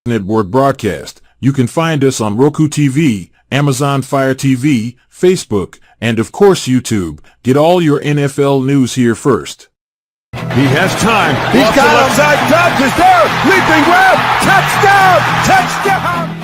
Network broadcast. You can find us on Roku TV, Amazon Fire TV, Facebook, and of course YouTube. Get all your NFL news here first. He has time. He's got him. Side Dobbs is there. Leaping grab. Touchdown. Touchdown.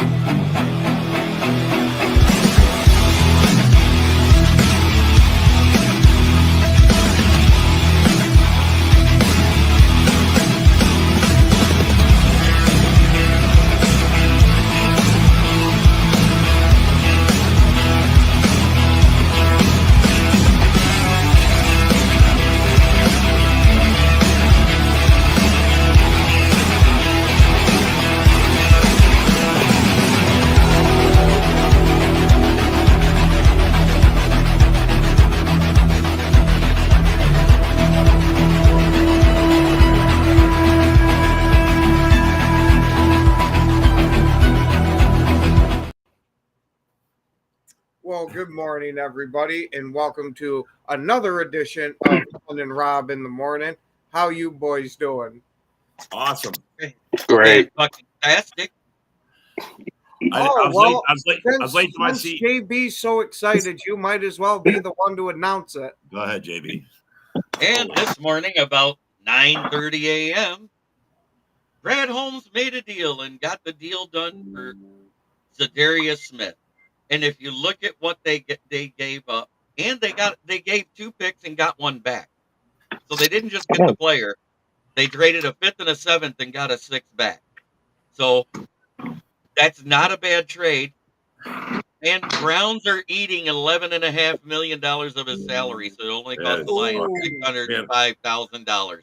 Well, good morning, everybody, and welcome to another edition of Alan and Rob in the morning. How you boys doing? Awesome. Great. Fantastic. I was late to my Since seat. JB's so excited, you might as well be the one to announce it. Go ahead, JB. And this morning, about 9:30 a.m., Brad Holmes made a deal and got the deal done for Zadarius Smith. And if you look at what they gave up, and they gave 2 picks and got 1 back. So they didn't just get the player; they traded a 5th and a 7th and got a 6th back. So that's not a bad trade. And Browns are eating $11.5 million of his salary, so it only cost the Lions $605,000.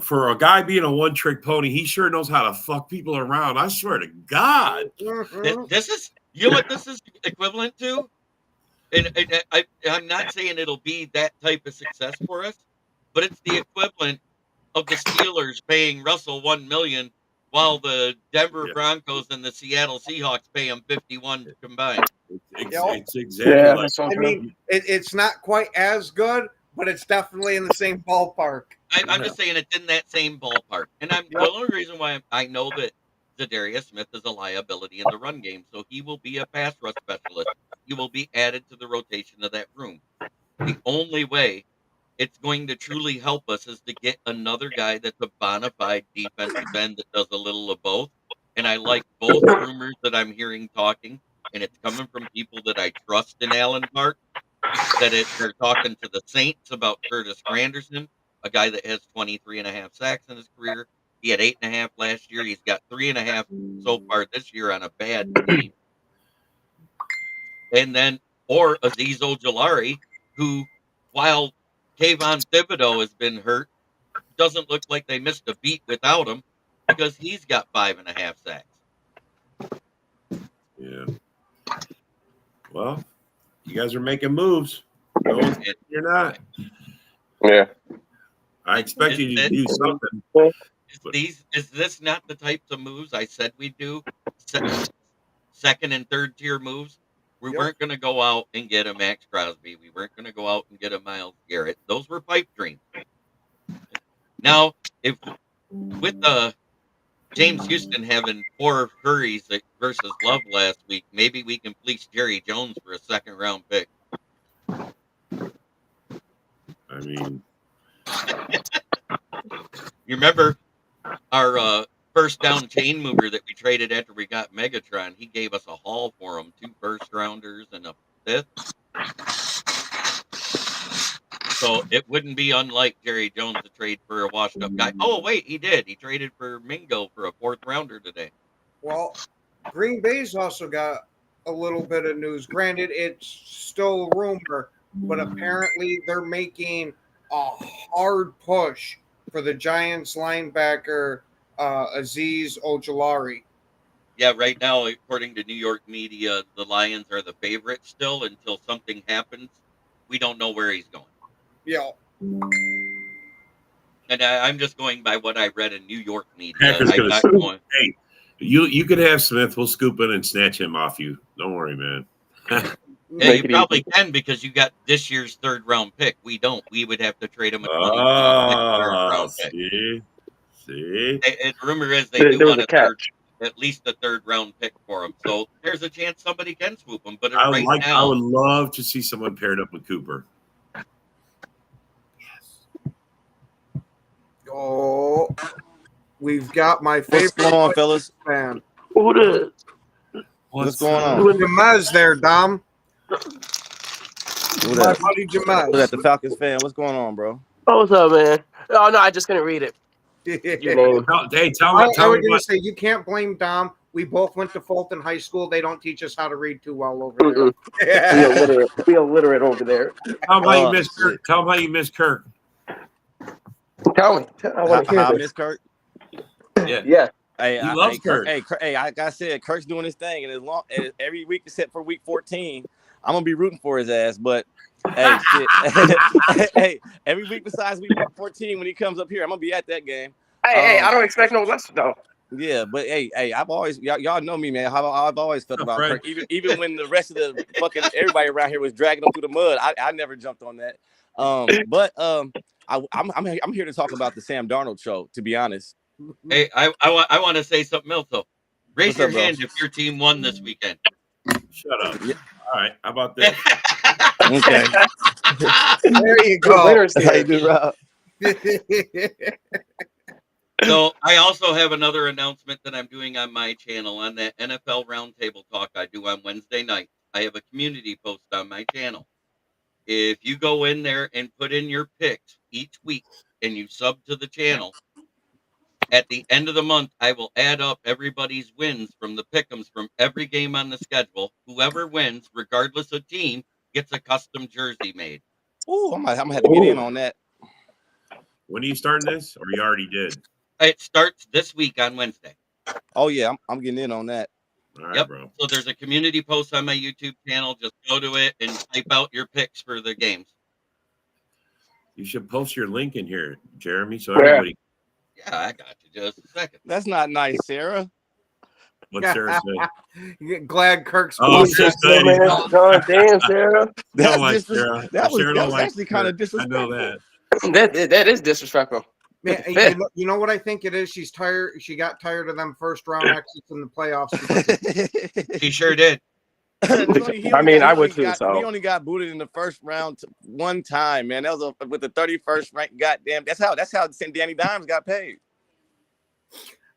For a guy being a one-trick pony, he sure knows how to fuck people around. I swear to God. This is, you know what this is equivalent to? And I'm not saying it'll be that type of success for us, but it's the equivalent of the Steelers paying Russell $1 million while the Denver Broncos and the Seattle Seahawks pay him 51 combined. It's exactly I mean, it's not quite as good, but it's definitely in the same ballpark. I'm just saying it's in that same ballpark. And the only reason why I know that Zadarius Smith is a liability in the run game, so he will be a pass rush specialist. He will be added to the rotation of that room. The only way it's going to truly help us is to get another guy that's a bona fide defensive end that does a little of both. And I like both rumors that I'm hearing talking, and it's coming from people that I trust in Allen Park, that they're talking to the Saints about Curtis Granderson, a guy that has 23.5 sacks in his career. He had 8.5 last year. He's got 3.5 so far this year on a bad team. And then, or Azeez Ojulari, who, while Kayvon Thibodeau has been hurt, doesn't look like they missed a beat without him because he's got 5.5 sacks. Yeah. Well, you guys are making moves. No, you're not. Yeah. I expect you to do something. Is this not the types of moves I said we'd do? Second and third tier moves? We weren't going to go out and get a Max Crosby. We weren't going to go out and get a Myles Garrett. Those were pipe dreams. Now, if with James Houston having 4 hurries versus Love last week, maybe we can fleece Jerry Jones for a 2nd round pick. I mean, you remember our first down chain mover that we traded after we got Megatron? He gave us a haul for him, 2 first-rounders and a 5th. So it wouldn't be unlike Jerry Jones to trade for a washed-up guy. Oh, wait, he did. He traded for Mingo for a 4th-rounder today. Well, Green Bay's also got a little bit of news. Granted, it's still a rumor, but apparently they're making a hard push for the Giants linebacker Azeez Ojulari. Yeah, right now, according to New York media, the Lions are the favorite still until something happens. We don't know where he's going. Yeah. And I'm just going by what I read in New York media. Packers I'm gonna not scoop. going. Hey, you could have Smith. We'll scoop in and snatch him off you. Don't worry, man. Yeah, you probably can because you got this year's 3rd round pick. We don't. We would have to trade him a 20 Oh, round pick. see? See, The rumor is they There do was want a a third, catch. at least a third round pick for him. So there's a chance somebody can swoop him. But I right I now, would love to see someone paired up with Cooper. Oh, we've got my What's favorite going on, fellas? fan. Who the? What's going up? on? Jamez there, Dom. Who My that? buddy Who that? Jamez. The Falcons fan. What's going on, bro? Oh, what's up, man? Oh no, I just couldn't read it. Your name. Tell I me was going to what. say, you can't blame Dom. We both went to Fulton High School. They don't teach us how to read too well over there. Mm-mm. We illiterate over there. How about you Oh, miss Kirk? shit. Tell him how you miss Kirk. Tell me. I want to hear How I this. miss Kirk? Yeah. Yeah. Hey, He loves Kirk. Hey, like I said, Kirk's doing his thing, and as long every week except for week 14, I'm gonna be rooting for his ass. But hey, shit. Hey, every week besides week 14, when he comes up here, I'm gonna be at that game. Hey, I don't expect no less though. Yeah, but hey, I've always y'all know me, man. How I've always felt about Right. Kirk. Even when the rest of the fucking everybody around here was dragging him through the mud, I never jumped on that. I'm here to talk about the Sam Darnold show. To be honest, hey, I want to say something else though. Raise What's your up, bro? hand if your team won this weekend. Shut up. Yeah. All right. How about this? okay. There you Good go. winners How you here. do, Rob? So I also have another announcement that I'm doing on my channel on that NFL Roundtable Talk I do on Wednesday night. I have a community post on my channel. If you go in there and put in your picks each week and you sub to the channel, at the end of the month, I will add up everybody's wins from the pick'ems from every game on the schedule. Whoever wins, regardless of team, gets a custom jersey made. Ooh, I'm gonna have to get in on that. When are you starting this? Or you already did? It starts this week on Wednesday. Oh yeah, I'm getting in on that. All right, Yep. bro. So there's a community post on my YouTube channel. Just go to it and type out your picks for the games. You should post your link in here, Jeremy, so Yeah. everybody. Yeah, I got you. Just a second. That's not nice, Sarah. What's Sarah say? Glad Kirk's Oh, pleased. she's Yeah, good. man. God damn, Sarah. That's like just Sarah. that was, Sarah that don't was like actually kind of Kirk. I know disrespectful. that. That is disrespectful. Man, you know what I think it is? She's tired. She got tired of them first round exits in the playoffs. He sure did. I would too, so. He only got booted in the first round one time, man. That was with the 31st ranked. Goddamn, that's how Danny Dimes got paid.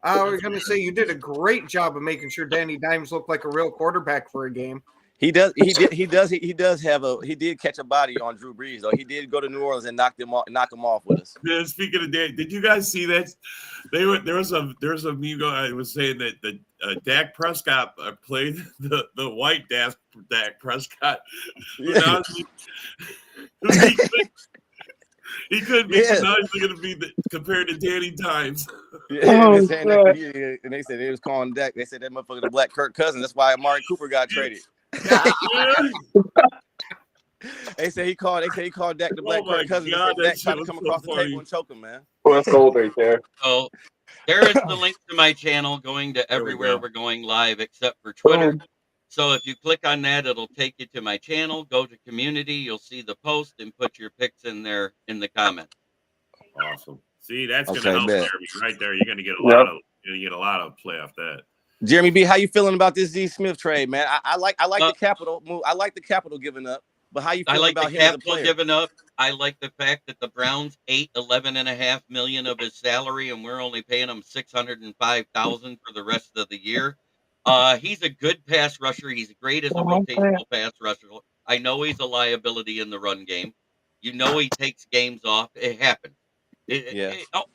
I was going to say you did a great job of making sure Danny Dimes looked like a real quarterback for a game. He did catch a body on Drew Brees though. He did go to New Orleans and knock him off with us. Man, speaking of Dak, did you guys see that? There was a meme I was saying that Dak Prescott played the white Dak Prescott. Yeah. He could be. Yeah. Now he's going to be compared to Danny Dimes. Yeah, and they said they was calling Dak. They said that motherfucker the black Kirk Cousins. That's why Amari Cooper got traded. They say he called Dak the black Kirk Cousins. God, Dak that tried to shit come was across so the table and choke him, man. Well, that's gold right there. So there is the link to my channel going to There we everywhere go. we're going live except for Twitter. So if you click on that, it'll take you to my channel. Go to community. You'll see the post and put your picks in there in the comments. Awesome. See, that's going Okay, to help bet. Jeremy right there. You're going to get a lot of play off that. Jeremy B, how you feeling about this Z Smith trade, man? I like the capital move. I like the capital giving up, but how you I feeling like about the him as a capital player? giving up. I like the fact that the Browns ate $11.5 million of his salary, and we're only paying him $605,000 for the rest of the year. He's a good pass rusher. He's great as a rotational pass rusher. I know he's a liability in the run game. You know he takes games off. It happens.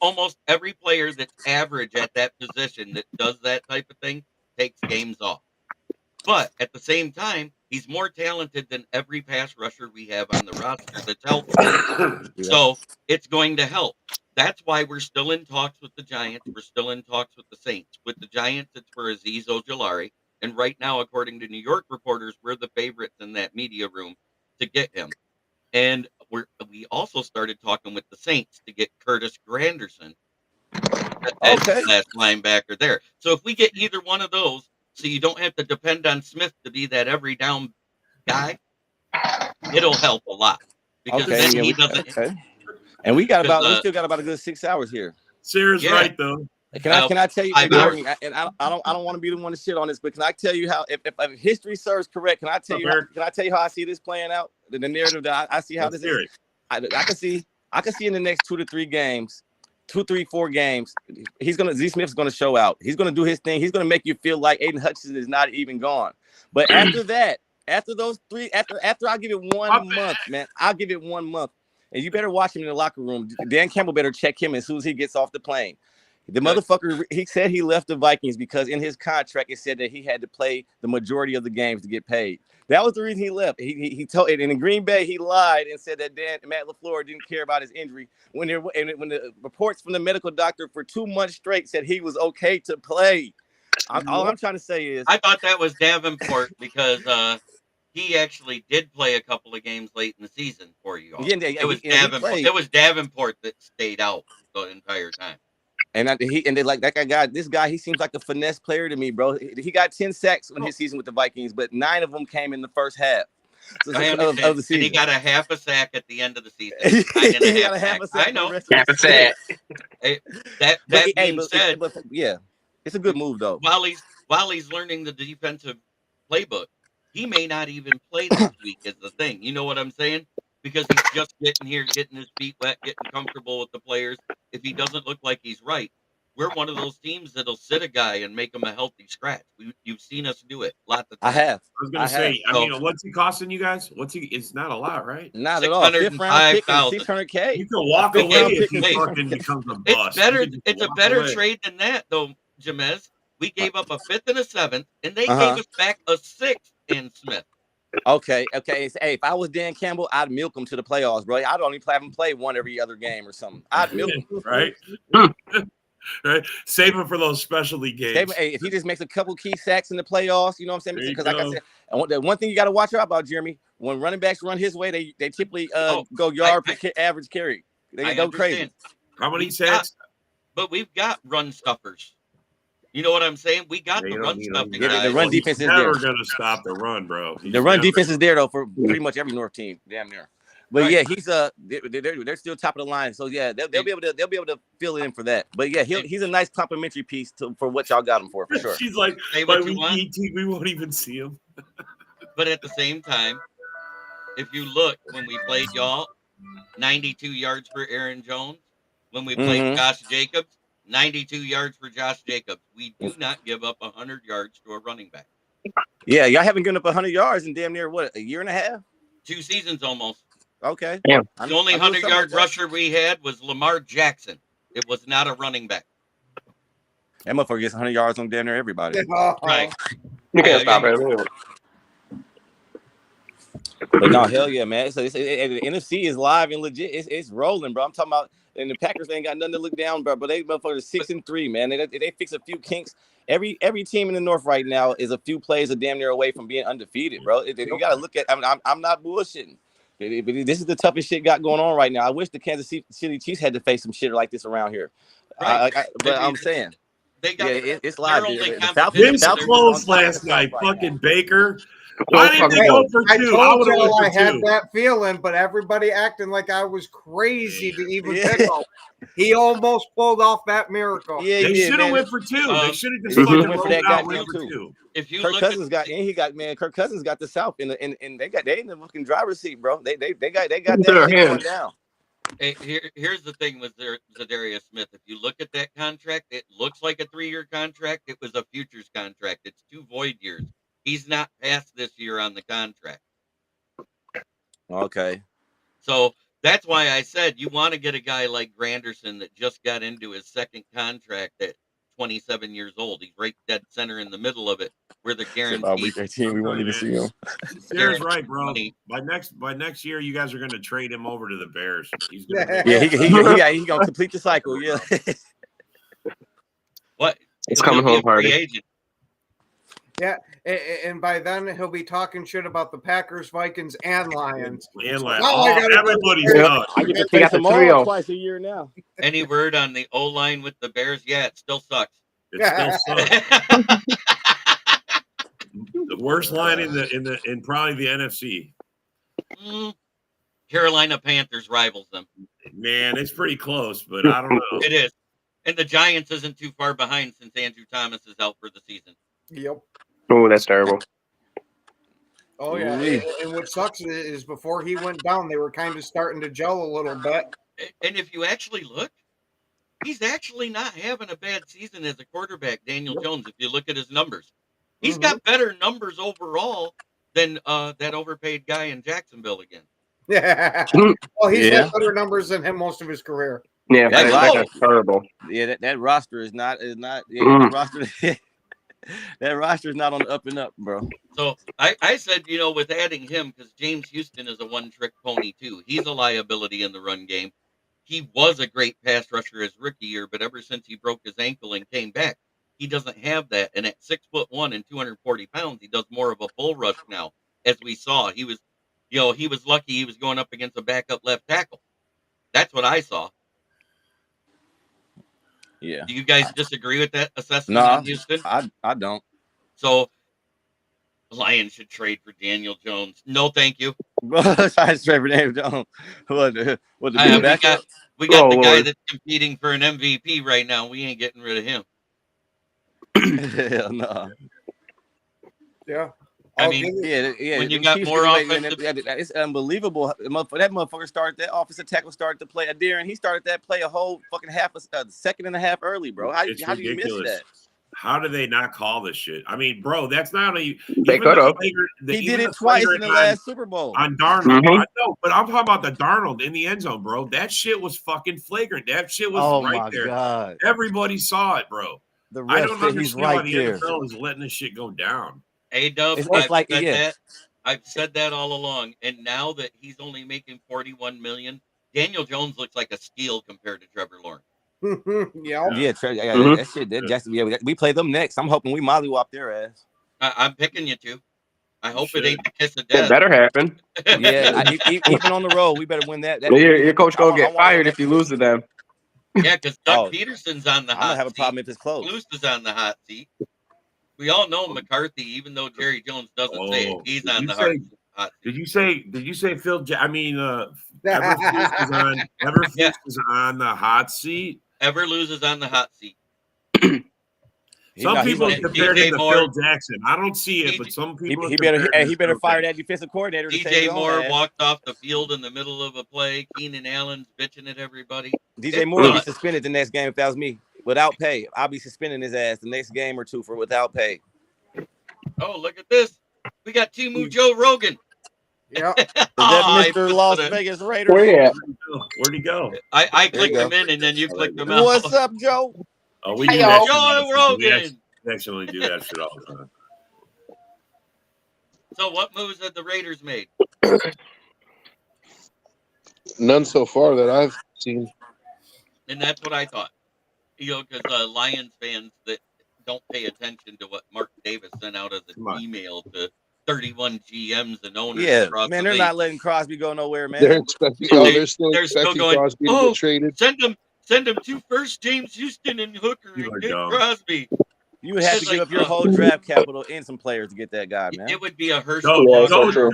Almost every player that's average at that position that does that type of thing takes games off. But at the same time, he's more talented than every pass rusher we have on the roster that's healthy. So it's going to help. That's why we're still in talks with the Giants. We're still in talks with the Saints. With the Giants, it's for Azeez Ojulari. And right now, according to New York reporters, we're the favorites in that media room to get him. And we also started talking with the Saints to get Curtis Granderson as the last linebacker there. So if we get either one of those, so you don't have to depend on Smith to be that every down guy, it'll help a lot. Because then he doesn't. And we still got about a good 6 hours here. Sarah's Yeah. right though. Can I tell you, I- Jeremy, and I don't want to be the one to shit on this, but can I tell you how, if history serves correct, can I tell you how I see this playing out? The narrative that I see how Let's this hear is. it. I can see in the next 2 to 3 games, 2, 3, 4 games, Z Smith's gonna show out. He's gonna do his thing. He's gonna make you feel like Aiden Hutchinson is not even gone. But after that, after those 3, after I give it 1 month, man, I'll give it 1 month. And you better watch him in the locker room. Dan Campbell better check him as soon as he gets off the plane. The motherfucker, he said he left the Vikings because in his contract it said that he had to play the majority of the games to get paid. That was the reason he left. He told, and in Green Bay he lied and said that Matt LaFleur didn't care about his injury when the reports from the medical doctor for 2 months straight said he was okay to play. All I'm trying to say is I thought that was Davenport because he actually did play a couple of games late in the season for you all. It was Davenport that stayed out the entire time. And they like that guy. This guy, he seems like a finesse player to me, bro. He got 10 sacks in his season with the Vikings, but 9 of them came in the first half of the season. And he got a half a sack at the end of the season. He got a half a sack. I know. Half a sack. That being said, yeah, it's a good move though. While he's learning the defensive playbook, he may not even play this week. Is the thing. You know what I'm saying? Because he's just getting here, getting his feet wet, getting comfortable with the players. If he doesn't look like he's right, we're one of those teams that'll sit a guy and make him a healthy scratch. You've seen us do it lots of times. I have. I was going to say, I mean, what's he costing you guys? It's not a lot, right? Not at all. 5th round pick and $600K. You can walk away if he fucking becomes a bust. It's a better trade than that, though, Jamez. We gave up a 5th and a 7th, and they gave us back a 6th in Smith. Okay. Hey, if I was Dan Campbell, I'd milk him to the playoffs, bro. I'd only have him play one every other game or something. I'd milk him. Right? Right? Save him for those specialty games. Hey, if he just makes a couple key sacks in the playoffs, you know what I'm saying? Because like I said, the one thing you got to watch out about, Jeremy, when running backs run his way, they typically go yard per average carry. They go crazy. How many sacks? But we've got run stuffers. You know what I'm saying? We got the run stuffing. Yeah, the run defense is there. Never gonna stop the run, bro. The run defense is there though for pretty much every North team, damn near. But yeah, he's they're still top of the line. So yeah, they'll be able to fill in for that. But yeah, he's a nice complimentary piece for what y'all got him for sure. She's like, hey, we won't even see him. But at the same time, if you look when we played y'all, 92 yards for Aaron Jones. When we played Josh Jacobs, 92 yards for Josh Jacobs. We do not give up 100 yards to a running back. Yeah, y'all haven't given up 100 yards in damn near what, a year and a half? 2 seasons almost. Okay. Yeah. The only 100-yard rusher we had was Lamar Jackson. It was not a running back. That motherfucker gets 100 yards on damn near everybody. Right. You can't stop it. But no, hell yeah, man. So the NFC is live and legit. It's rolling, bro. I'm talking about, and the Packers ain't got nothing to look down, bro. But they motherfuckers 6-3, man. They fix a few kinks. Every team in the North right now is a few plays of damn near away from being undefeated, bro. You got to look at. I'm not bullshitting. This is the toughest shit got going on right now. I wish the Kansas City Chiefs had to face some shit like this around here. Right. But I'm saying, it's live. This close last night, fucking Baker. Why didn't they go for 2? I told you I had that feeling, but everybody acting like I was crazy to even pick him. He almost pulled off that miracle. Yeah, they should have went for 2. They should have just fucking went for that goddamn 2. If you Kirk Cousins Kirk Cousins got the South in they in the fucking driver's seat, bro. They got that going down. Hey, here's the thing with Zadarius Smith. If you look at that contract, it looks like a 3-year contract. It was a futures contract. It's 2 void years. He's not past this year on the contract. Okay. So that's why I said you want to get a guy like Granderson that just got into his second contract at 27 years old. He's right dead center in the middle of it, where the guarantee. Week 18, we won't even see him. Sarah's right, bro. By next year, you guys are going to trade him over to the Bears. He's gonna he's gonna complete the cycle. Yeah. What? It's coming home party. Agent. Yeah, and by then he'll be talking shit about the Packers, Vikings, and Lions. Everybody's done. I get to take them all twice a year now. Any word on the O-line with the Bears? Yeah, it still sucks. It still sucks. The worst line in probably the NFC. Carolina Panthers rivals them. Man, it's pretty close, but I don't know. It is. And the Giants isn't too far behind since Andrew Thomas is out for the season. Yep. Oh, that's terrible. Oh yeah. Ooh-wee. And what sucks is before he went down, they were kind of starting to gel a little bit. And if you actually look, he's actually not having a bad season as a quarterback, Daniel Jones, if you look at his numbers. He's got better numbers overall than that overpaid guy in Jacksonville again. Yeah. Well, he's had better numbers than him most of his career. Yeah, That's that's terrible. Yeah, that roster is not that roster. That roster is not on the up and up, bro. So I said, with adding him, because James Houston is a one-trick pony too. He's a liability in the run game. He was a great pass rusher his rookie year, but ever since he broke his ankle and came back, he doesn't have that. And at 6'1" and 240 pounds, he does more of a bull rush now. As we saw, he was lucky he was going up against a backup left tackle. That's what I saw. Yeah. Do you guys disagree with that assessment No, on Houston? I don't. So the Lions should trade for Daniel Jones. No, thank you. I straight for Daniel Jones. What the backup? We got Oh, the guy Lord. that's competing for an MVP right now. We ain't getting rid of him. Hell no. Yeah. I mean, Yeah. when you them got Chiefs more getting offensive- it's unbelievable. That motherfucker started that offensive tackle started to play. Darren, he started that play a whole fucking second and a half early, bro. How do you miss that? How do they not call this shit? I mean, bro, that's not a. They could have. He did it twice in the last Super Bowl. on Darnold. Mhm. I know, but I'm talking about the Darnold in the end zone, bro. That shit was fucking flagrant. That shit was Oh right my there. god. Everybody saw it, bro. The I ref don't said he's understand why right the there. NFL is letting this shit go down. A-Dub, It's I've like- said yeah. that. I've said that all along. And now that he's only making $41 million, Daniel Jones looks like a steal compared to Trevor Lawrence. Yeah. Yeah, Mhm. that shit. That Jackson, we play them next. I'm hoping we mollywop their ass. I'm picking you to. I hope should. it ain't the kiss of It death. better happen. Yeah, even on the road, we better win that. Your coach I gonna want- I get want fired that if you lose to them. Yeah, because Doug Oh, Peterson's on the I'm hot gonna have a seat. problem if it's close. Luce is on the hot seat. We all know McCarthy, even though Jerry Jones doesn't say it, Oh, he's did on you the say- hot seat. Did you say Phil? Everfuse is on. Everfuse Yeah. is on the hot seat. Ever loses on the hot seat. Some people like- compared DJ him to Moore- Phil Jackson. I don't see it, but some people. He compared him to better Phil fire Jackson. that defensive coordinator. To take DJ his own Moore ass. walked off the field in the middle of a play. Keenan Allen's bitching at everybody. DJ It's Moore will be nuts. suspended the next game if that was me. Without pay. I'll be suspending his ass the next game or two for without pay. Oh, look at this. We got Timu Joe Rogan. Yeah. Is that Oh, I Mr. put Las it- Vegas Raiders? Where you at? Where'd he go? I There you clicked go. him in and then you clicked him out. What's up, Joe? Oh, we Hey, do yo. that. Joe We Rogan. actually do that shit all the time. So what moves have the Raiders made? None so far that I've seen. And that's what I thought. Because Lions fans that don't pay attention to what Mark Davis sent out as Come an on. email to 31 GMs and owners Yeah, across man, the they're league. not letting Crosby go nowhere, man. They're expecting. They- Oh, they're still they're still expecting going, Crosby to "Oh, get traded. Send them two first, James Houston and Hooker You are and Nick dumb. Crosby. You would have It's to give like, up your whole draft capital and some players to get that guy, man. It would be a Herschel. Joe, Yeah, Joe, so true.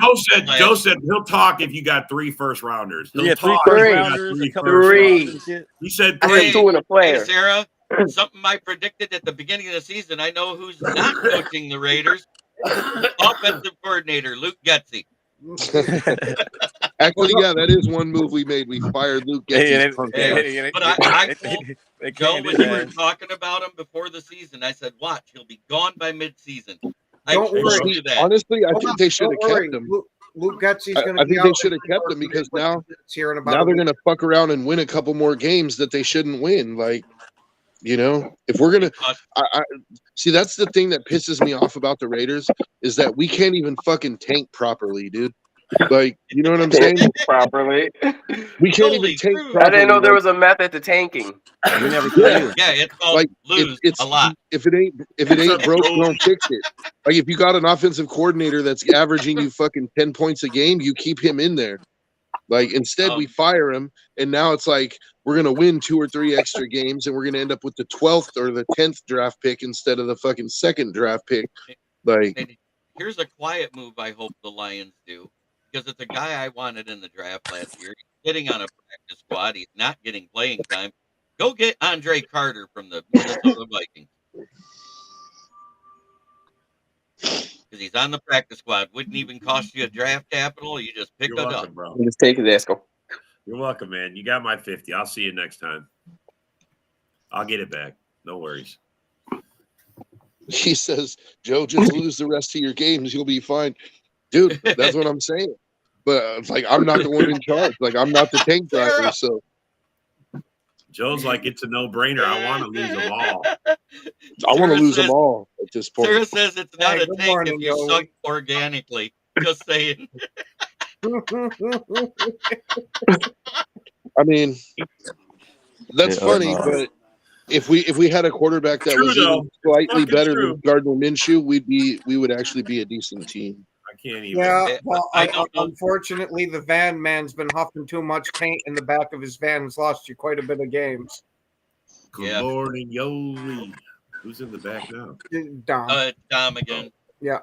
Joe said he'll talk if you got 3 first rounders. He'll Yeah, three talk first if you got rounders, 3 a couple first of Three. rounders and shit. He said I 3. said 2 in a Hey, player. Sarah, something I predicted at the beginning of the season. I know who's not coaching the Raiders. Offensive coordinator, Luke Getsy. Actually, yeah, that is one move we made. We fired Luke Getsy's punk ass. But I told they Joe, can't when do you were that. talking about him before the season, I said, watch, he'll be gone by midseason. I Don't told worry. you that. Honestly, I Hold think on, they should have don't worry. kept him. Luke Getsy's I- going I to be think they out should have kept him because now here in about Now a they're week. gonna fuck around and win a couple more games that they shouldn't win. Like, you know, if we're gonna, I see that's the thing that pisses me off about the Raiders is that we can't even fucking tank properly, dude. Like, you know what I'm saying? Properly. We can't Holy even tank crap. properly. I didn't know there like- was a method to tanking. You never Yeah. knew. Yeah, it's called like lose it's a lot. if it ain't broke, don't fix it. Like if you got an offensive coordinator that's averaging you fucking 10 points a game, you keep him in there. Like instead we fire him, and now it's like we're gonna win 2 or 3 extra games, and we're gonna end up with the 12th or the 10th draft pick instead of the fucking 2nd draft pick. Like, And here's a quiet move I hope the Lions do, because it's a guy I wanted in the draft last year. He's sitting on a practice squad. He's not getting playing time. Go get Andre Carter from the Minnesota Vikings. Because he's on the practice squad. Wouldn't even cost you a draft capital. You just pick You're it welcome, up. bro. Just take it, Esco. You're welcome, man. You got my 50. I'll see you next time. I'll get it back. No worries. He says, Joe, just lose the rest of your games. You'll be fine. Dude, that's what I'm saying. But it's like, I'm not the one in charge. Like, I'm not the tank driver. So Joe's like, it's a no-brainer. I want to lose them all. I want to lose them all at this point. Sarah says it's not Hey, a good tank morning, if you Joey. suck organically. Just saying. I mean, that's Yeah, funny, no. but if we had a quarterback that True, was though. even slightly Fucking better true. than Gardner Minshew, we would actually be a decent team. I can't even. Yeah, well, I don't know. unfortunately, the van man's been huffing too much paint in the back of his van. Has lost you quite a bit of games. Good Yeah. morning, Yoli. Who's in the back now? Dom. Dom again. Yeah.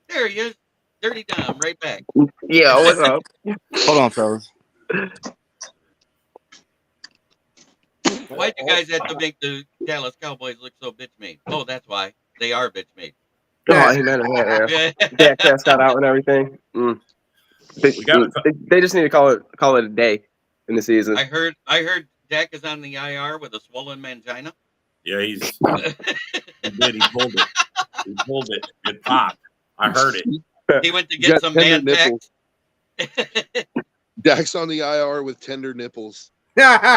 There he is. Dirty Dom, right back. Yeah, what's up? Hold on, fellas. Why'd you guys have to make the Dallas Cowboys look so bitch made? Oh, that's why. They are bitch made. Oh, amen. Yeah. Dak Prescott out and everything. They just need to call it a day in the season. I heard Dak is on the IR with a swollen mangina. Yeah, he did. He pulled it. He pulled it. It popped. I heard it. He went to He's got get some tender man nipples. packs. Dak's on the IR with tender nipples. And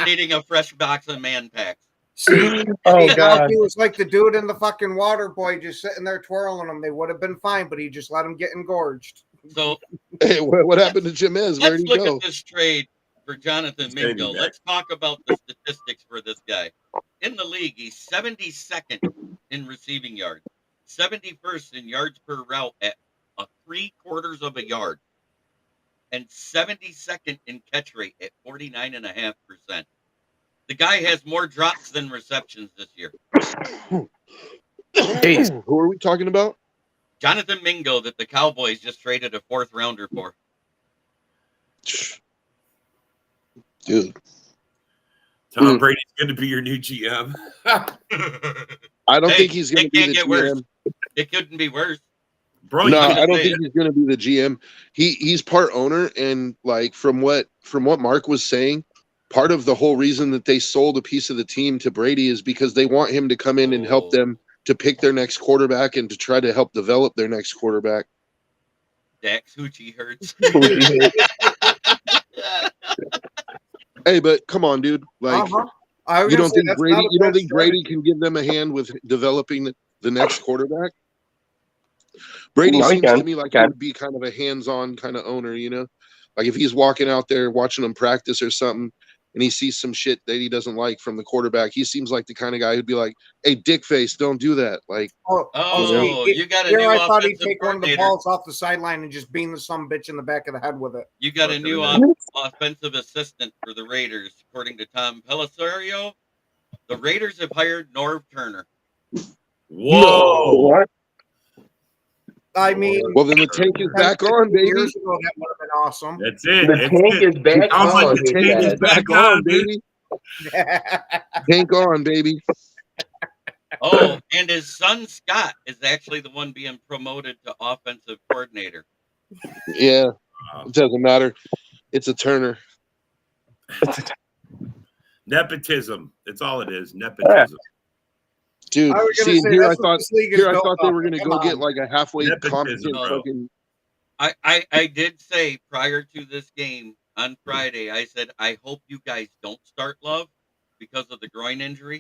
needing a fresh box of man packs. See, Oh, he God. was like the dude in the fucking water boy just sitting there twirling them. They would have been fine, but he just let them get engorged. So Hey, what happened to Jamez? Where'd let's he look go? at this trade for Jonathan He's gonna be Mingo. back. Let's talk about the statistics for this guy. In the league, he's 72nd in receiving yards, 71st in yards per route at a 3/4 of a yard, and 72nd in catch rate at 49.5%. The guy has more drops than receptions this year. Jeez. Who are we talking about? Jonathan Mingo that the Cowboys just traded a 4th rounder for. Dude, Tom Brady's going to be your new GM. I don't Hey, think he's going to it be can't the get worse. GM. It couldn't be worse. Bro, No, you I don't say think he's going to be the GM. He's part owner, and like from what Mark was saying, part of the whole reason that they sold a piece of the team to Brady is because they want him to come in and help Oh. them to pick their next quarterback and to try to help develop their next quarterback. Dax Hoochie hurts. Hey, but come on, dude! Like, I was you gonna don't say, think that's Brady? not a You don't bad think Brady strategy. can give them a hand with developing the next quarterback? Brady No, he seems to can. me like He he can. would be kind of a hands-on kind of owner, you know? Like if he's walking out there watching them practice or something and he sees some shit that he doesn't like from the quarterback, he seems like the kind of guy who'd be like, "Hey, dickface, don't do that." Like, Oh, see, you got a here new I thought he'd offensive take one of the coordinator. balls off the sideline and just beam the some bitch in the back of the head with it. You got a new Fucking offensive assistant for the Raiders, according to Tom Pelissero. The Raiders have hired Norv Turner. Whoa. What? I mean, well, then the tank is back on, baby. years ago that would have been awesome. That's it. The That's tank it. is back Sounds like on. the he tank is said. back Back on, on, dude. baby. Tank on, baby. Oh, and his son Scott is actually the one being promoted to offensive coordinator. Yeah, it doesn't matter. It's a Turner. Nepotism. That's all it is. Nepotism. Dude, I was gonna see, say, here I that's what thought this league is here I built thought they off were of. going to Come go get on. like a halfway Nepotism, competent bro. fucking. I did say prior to this game on Friday, I said, I hope you guys don't start Love because of the groin injury.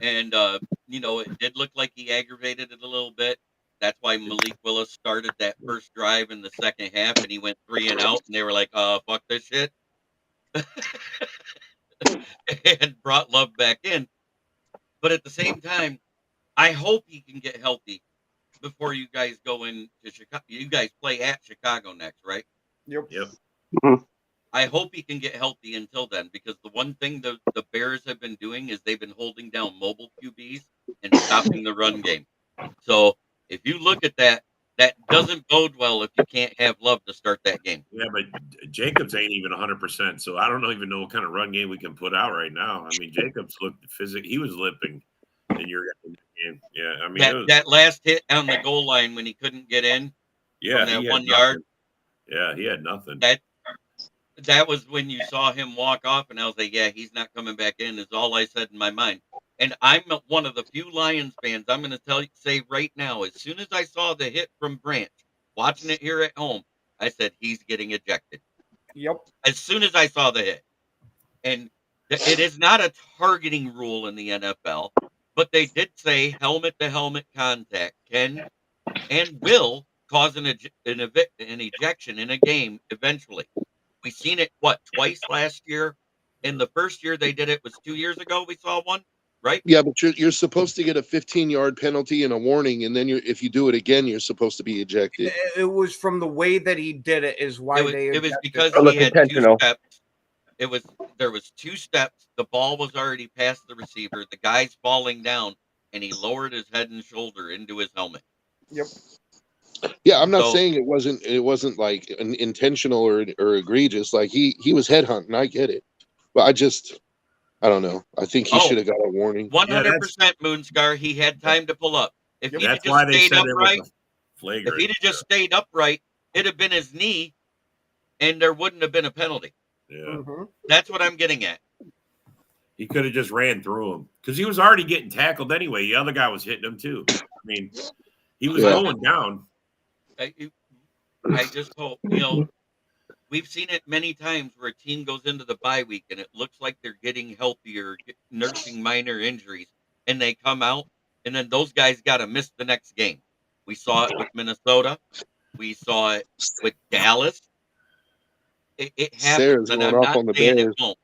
And, it did look like he aggravated it a little bit. That's why Malik Willis started that first drive in the second half, and he went 3 and out, and they were like, fuck this shit. And brought Love back in. But at the same time, I hope he can get healthy before you guys go into Chicago. You guys play at Chicago next, right? Yep. I hope he can get healthy until then, because the one thing the Bears have been doing is they've been holding down mobile QBs and stopping the run game. So if you look at that, That doesn't bode well if you can't have Love to start that game. Yeah, but Jacobs ain't even 100%, so I don't even know what kind of run game we can put out right now. I mean, Jacobs looked physical. He was limping in your game. Yeah, I mean, That last hit on the goal line when he couldn't get in yeah, from that he had 1 yard. nothing. Yeah, he had nothing. That was when you saw him walk off, and I was like, yeah, he's not coming back in, is all I said in my mind. And I'm one of the few Lions fans, I'm going to say right now, as soon as I saw the hit from Branch, watching it here at home, I said, he's getting ejected. Yep. As soon as I saw the hit. And it is not a targeting rule in the NFL, but they did say helmet-to-helmet contact can and will cause an ejection in a game eventually. We've seen it, twice last year? In the first year they did it was 2 years ago we saw one, right? Yeah, but you're supposed to get a 15-yard penalty and a warning, and then if you do it again, you're supposed to be ejected. It was from the way that he did it is why It was because It looked he had 2 intentional. steps. There was 2 steps. The ball was already past the receiver. The guy's falling down, and he lowered his head and shoulder into his helmet. Yep. Yeah, I'm not So- saying it wasn't like intentional or egregious. Like he was headhunting. I get it, but I don't know. I think he Oh. should have got a warning. 100% Moonscar. He had time to pull up. If he'd have That's why just they stayed said it upright, was a flagrant. if he'd have just stayed upright, it'd have been his knee, and there wouldn't have been a penalty. Yeah, Mhm. That's what I'm getting at. he could have just ran through him because he was already getting tackled anyway. The other guy was hitting him too. I mean, he was Yeah. going down. I just hope, we've seen it many times where a team goes into the bye week and it looks like they're getting healthier, nursing minor injuries, and they come out, and then those guys got to miss the next game. We saw it with Minnesota. We saw it with Dallas. It happens, Sarah's and going I'm off not on the saying Bears. it won't.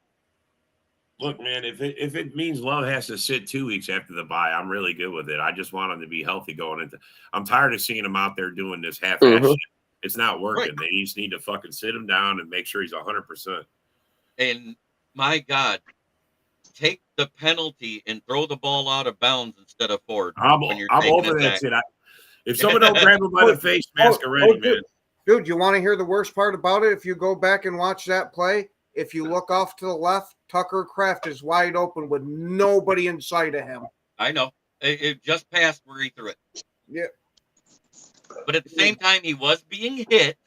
Look, man, if it means Love has to sit 2 weeks after the bye, I'm really good with it. I just want him to be healthy going into. I'm tired of seeing him out there doing this half-ass Mhm. shit. It's not working. Right. They just need to fucking sit him down and make sure he's 100%. And my God, take the penalty and throw the ball out of bounds instead of forward. I'm when you're over taking a that sack. shit. If someone don't grab him by the face mask already, man. Dude, you want to hear the worst part about it? If you go back and watch that play, if you look off to the left, Tucker Kraft is wide open with nobody in sight of him. I know. It just passed where he threw it. Yeah. But at the same time, he was being hit.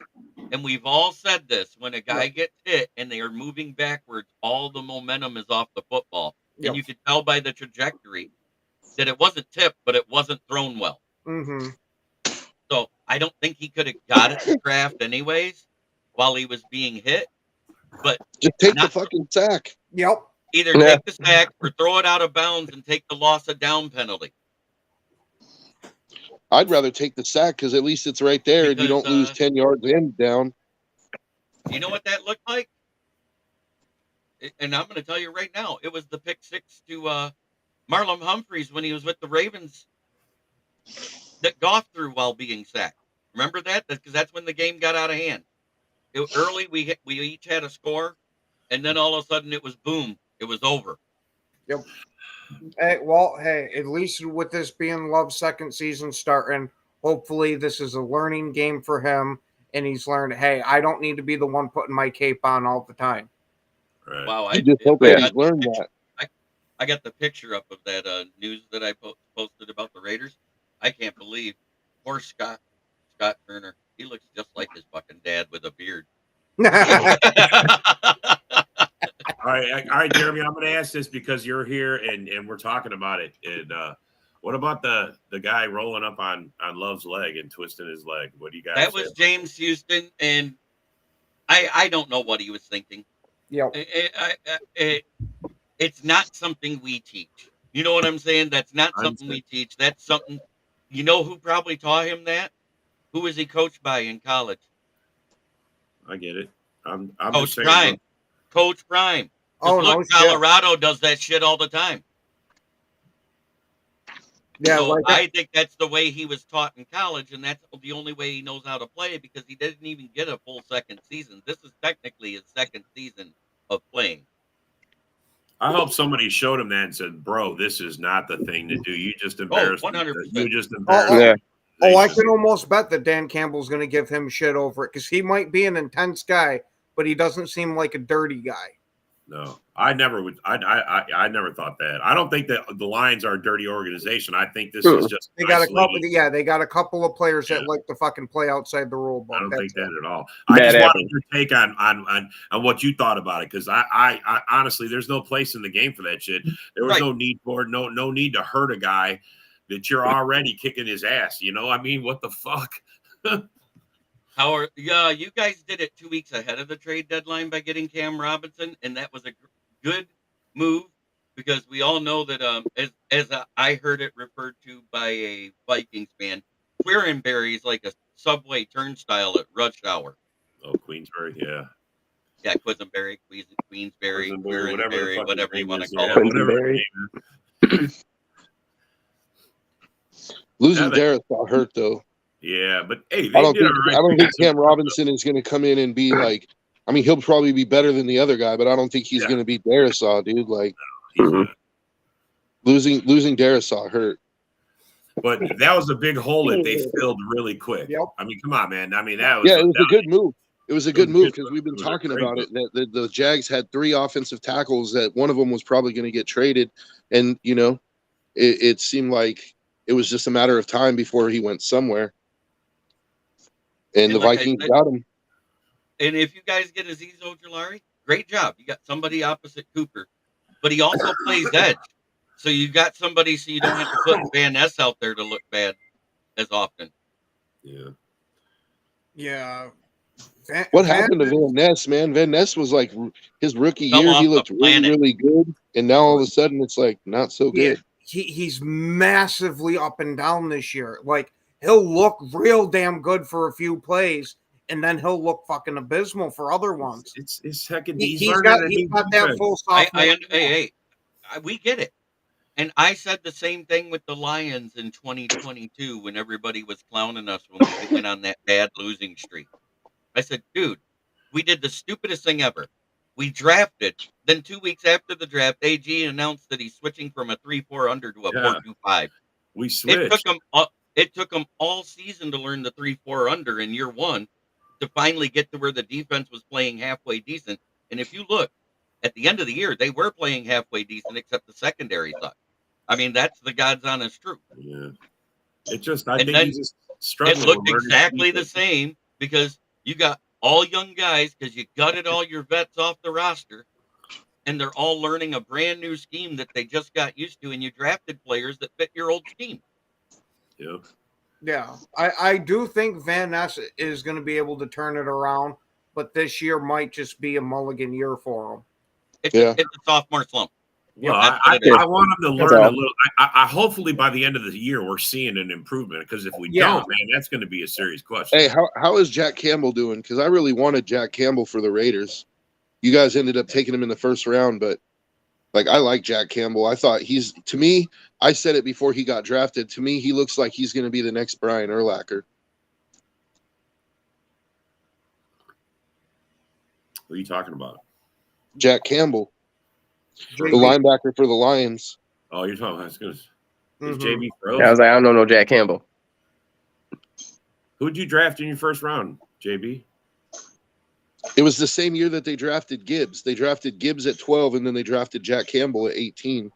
And we've all said this. When a guy gets hit and they are moving backwards, all the momentum is off the football. Yep. And you could tell by the trajectory that it wasn't tipped, but it wasn't thrown well. Mm-hmm. So I don't think he could have got it to Kraft anyways while he was being hit. But Just take the Not- fucking sack. Yep. either Yeah. take the sack or throw it out of bounds and take the loss of down penalty. I'd rather take the sack because at least it's right there and you Because, don't lose 10 yards in down. You know what that looked like? And I'm going to tell you right now, it was the pick 6 to Marlon Humphreys when he was with the Ravens that Goff threw while being sacked. Remember that? Because that's when the game got out of hand. Early, we each had a score, and then all of a sudden it was boom. It was over. Hey, well, hey, at least with this being Love's second season starting, hopefully this is a learning game for him, and he's learned, hey, I don't need to be the one putting my cape on all the time. Right. Wow. I just hope I he's got learned that. I got the picture up of that news that I posted about the Raiders. I can't believe poor Scott Turner. He looks just like his fucking dad with a beard. All right, Jeremy. I'm going to ask this because you're here and we're talking about it. And what about the guy rolling up on Love's leg and twisting his leg? What do you guys? That was James Houston, and I don't know what he was thinking. Yep. It's not something we teach. You know what I'm saying? That's not I'm something we teach. That's something. You know who probably taught him that? Who was he coached by in college? I get it. I'm Coach just saying. Prime. Coach Prime. 'Cause Oh, look, no shit. Colorado does that shit all the time. Yeah, So like I think that's the way he was taught in college, and that's the only way he knows how to play because he didn't even get a full second season. This is technically his second season of playing. I hope somebody showed him that and said, "Bro, this is not the thing to do. You just embarrassed. 100%. You just embarrassed." Oh, Yeah. Oh, I can almost bet that Dan Campbell's going to give him shit over it because he might be an intense guy, but he doesn't seem like a dirty guy. No, I never would. I never thought that. I don't think that the Lions are a dirty organization. I think this is just they got a couple. Yeah, they got a couple of players that like to fucking play outside the rule book. I don't think that at all. Bad I just apple. wanted your take on what you thought about it because I honestly, there's no place in the game for that shit. There was no need for it. No need to hurt a guy that you're already kicking his ass. You know, I mean, what the fuck? You guys did it 2 weeks ahead of the trade deadline by getting Cam Robinson, and that was a good move because we all know that as I heard it referred to by a Vikings fan, Queerenberry is like a subway turnstile at rush hour. Oh, Queensbury, yeah. Yeah, Quisenberry, Queensberry, Queerenberry, whatever you want to call it. Losing Darius got hurt though. Yeah, but hey, I don't think Cam Robinson is going to come in and be like. I mean, he'll probably be better than the other guy, but I don't think he's going to be Darisaw, dude. Like losing Darisaw hurt. But that was a big hole that they filled really quick. Yep. I mean, come on, man. I mean, that was it was a good move. It was a good move because we've been talking about it. That the Jags had 3 offensive tackles. That one of them was probably going to get traded, and you know, it seemed like it was just a matter of time before he went somewhere. And the Vikings got him. And if you guys get Azeez Ojulari, great job. You got somebody opposite Cooper, but he also plays edge. So you got somebody so you don't have to put Van Ness out there to look bad as often. Yeah. Yeah. What happened to Van Ness, man? Van Ness was like his rookie year. He looked really, really good. And now all of a sudden it's like not so good. He's massively up and down this year. Like he'll look real damn good for a few plays. And then he'll look fucking abysmal for other ones. It's heckin' he's got that full sophomore. Hey, we get it. And I said the same thing with the Lions in 2022 when everybody was clowning us when we went on that bad losing streak. I said, dude, we did the stupidest thing ever. We drafted. Then 2 weeks after the draft, AG announced that he's switching from a 3-4 under to a 4-2-5. We switched. It took him all season to learn the 3-4 under in year one to finally get to where the defense was playing halfway decent. And if you look at the end of the year, they were playing halfway decent, except the secondary sucked. I mean, that's the God's honest truth. Yeah. I think he just struggled. It looked exactly the same because you got all young guys because you gutted all your vets off the roster and they're all learning a brand new scheme that they just got used to. And you drafted players that fit your old scheme. Yeah. Yeah, I do think Van Ness is going to be able to turn it around, but this year might just be a mulligan year for him. It's a sophomore slump. Well, I want him to learn a little. I hopefully by the end of the year we're seeing an improvement because if we don't, man, that's going to be a serious question. Hey, how is Jack Campbell doing? Because I really wanted Jack Campbell for the Raiders. You guys ended up taking him in the first round, but like I like Jack Campbell. I thought to me, I said it before he got drafted. To me, he looks like he's going to be the next Brian Urlacher. What are you talking about? Jack Campbell, the linebacker for the Lions. Oh, you're talking about JB Froze? Yeah, I was like, I don't know Jack Campbell. Who'd you draft in your first round, JB? It was the same year that they drafted Gibbs. They drafted Gibbs at 12, and then they drafted Jack Campbell at 18.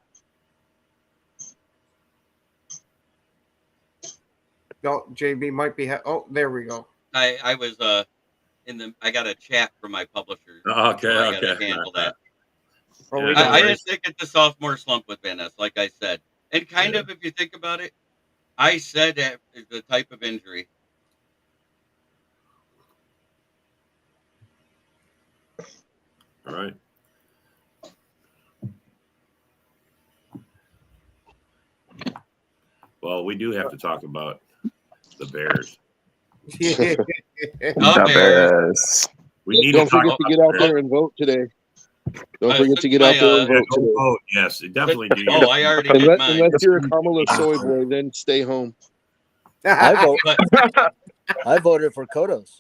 No, JB might be. There we go. I was I got a chat from my publishers. Okay, so I gotta handle that. Yeah, I didn't think it's the sophomore slump with Van Ness, like I said. And kind of, if you think about it, I said that is the type of injury. All right. Well, we do have to talk about the Bears. The Bears. We need Don't to talk forget to get out there and vote today. Don't forget to get out there and vote today. Vote. Yes, definitely do. I already did mine. Unless you're a Kamala soy boy, then stay home. I voted for Kodos.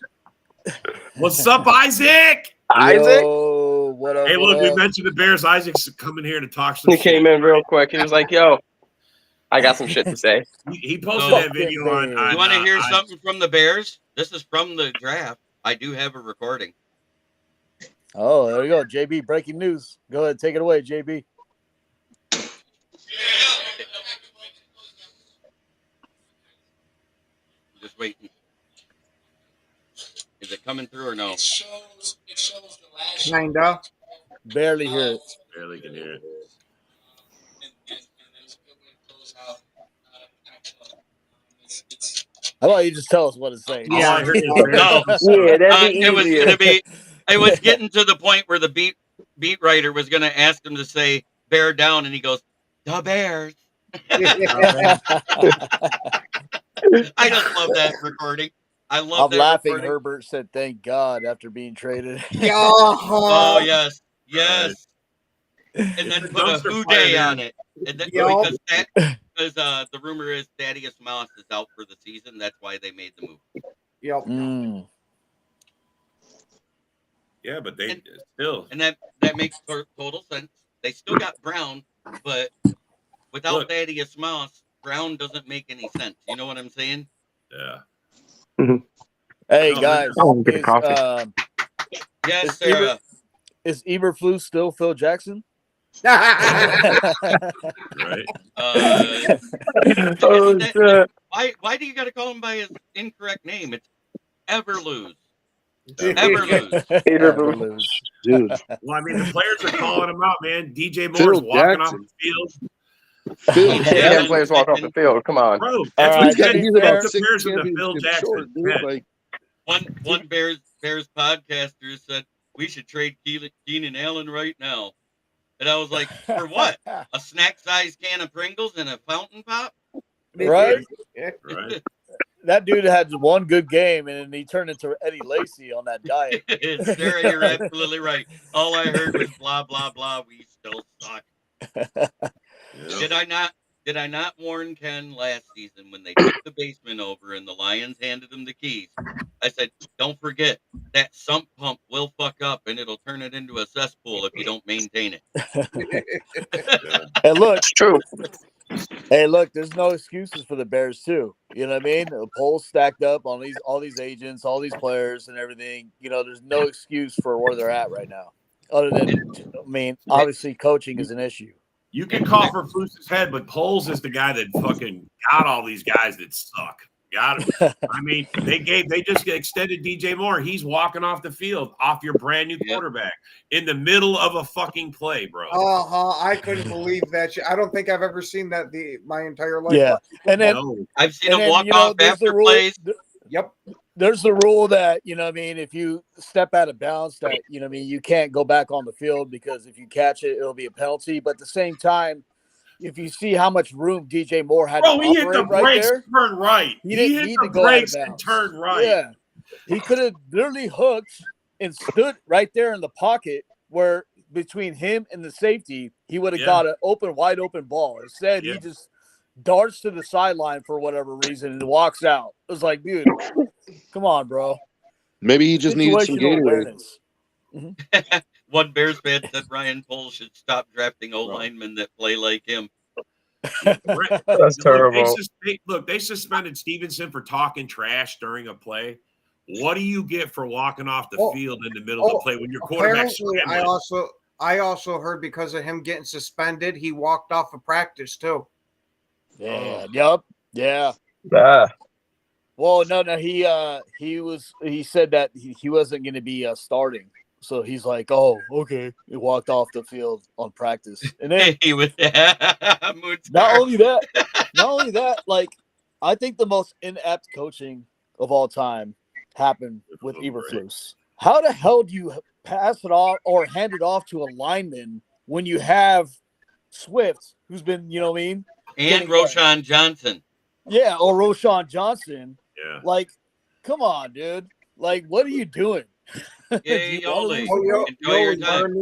What's up, Isaac? Isaac? Yo, what up? Hey, what look, we up? mentioned the Bears. Isaac's coming here to talk some He shit. came in real quick. He was like, yo, I got some shit to say. He posted So- that video on. You You want to hear on- something from the Bears? This is from the draft. I do have a recording. Oh, there you go. JB, breaking news. Go ahead, take it away, JB. Just waiting. Is it coming through or no? Kinda. Barely hear it. Barely can hear it. How about you just tell us what it's saying? All I heard is No. Yeah, that'd be It was easier. gonna be. It was getting to the point where the beat writer was gonna ask him to say "bear down," and he goes, "The Bears." I just love that recording. I love I'm that laughing. recording. Herbert said, "Thank God" after being traded. Oh yes, yes. And then put a Dumpster who fire, day man. on it. And then, Yup. because the rumor is Thaddeus Moss is out for the season. That's why they made the move. Yep. Mm. Yeah, but they still. And that makes total sense. They still got Brown, but without Look. Thaddeus Moss, Brown doesn't make any sense. You know what I'm saying? Yeah. Hey No, guys, I won't get a is, coffee. Yes, Is Sarah. is Eberflus still Phil Jackson? Right. Uh, Oh, that- shit. why do you got to call him by his incorrect name? It's Everlose. Everlose. Eberflus. Dude, Well, I mean, the players are calling him out, man. DJ Phil Moore's walking off Jackson. the field. Phil Yeah, Yeah, and- players walk off the field. Come on. Bro, All that's right, what to you be he's fair- about the six comparison to Phil championships Jackson. short, dude. Yeah. Like, One Bears podcaster said we should trade Keenan Allen right now, and I was like, for what? A snack-sized can of Pringles and a fountain pop? Right? Right. That dude had one good game, and then he turned into Eddie Lacy on that diet. Sarah, you're absolutely right. All I heard was blah blah blah. We still suck. Yeah. Did I not warn Ken last season when they took the basement over and the Lions handed him the keys? I said, don't forget that sump pump will fuck up and it'll turn it into a cesspool if you don't maintain it. And look, It's true. hey, look, there's no excuses for the Bears too. You know what I mean? The polls stacked up on all these agents, all these players, and everything. You know, there's no excuse for where they're at right now. Other than, I mean, obviously coaching is an issue. You can call for Flus's head, but Poles is the guy that fucking got all these guys that suck. Got him. I mean, they just extended DJ Moore. He's walking off the field off your brand new quarterback in the middle of a fucking play, bro. I couldn't believe that shit. I don't think I've ever seen that my entire life. Yeah, and then No. I've seen and him then, walk you know, off there's the after rule. plays. Yep. There's the rule that, you know what I mean, if you step out of bounds, that, you know what I mean, you can't go back on the field because if you catch it, it'll be a penalty. But at the same time, if you see how much room DJ Moore had Bro, to he hit the operate right brakes there, and turned right. He He didn't hit need the to go out of brakes and bounds. turned right. yeah, he could have literally hooked and stood right there in the pocket where between him and the safety, he would have Yeah. got an wide open ball. Instead, Yeah. he just darts to the sideline for whatever reason and walks out. It was like, dude, come on, bro. maybe he just needed some Situational Gatorade. awareness. One Bears fan said Ryan Poles should stop drafting O linemen that play like him. That's terrible. They suspended Stevenson for talking trash during a play. What do you get for walking off the Oh, field in the middle of the play when your quarterback's Apparently, scrambling? I also heard because of him getting suspended, he walked off of practice too. Yeah. Yup. Yeah. Ah, Well, no. He said that he wasn't going to be starting. So he's like, oh, okay. He walked off the field on practice. And then He was not only that, like, I think the most inept coaching of all time happened with Eberflus. How the hell do you pass it off or hand it off to a lineman when you have Swift, who's been, you know what I mean? and Roshan Johnson. Yeah, or Roshan Johnson. Yeah. Like, come on, dude. Like, what are you doing? Yay, You wanna Ole. lose? Enjoy your time.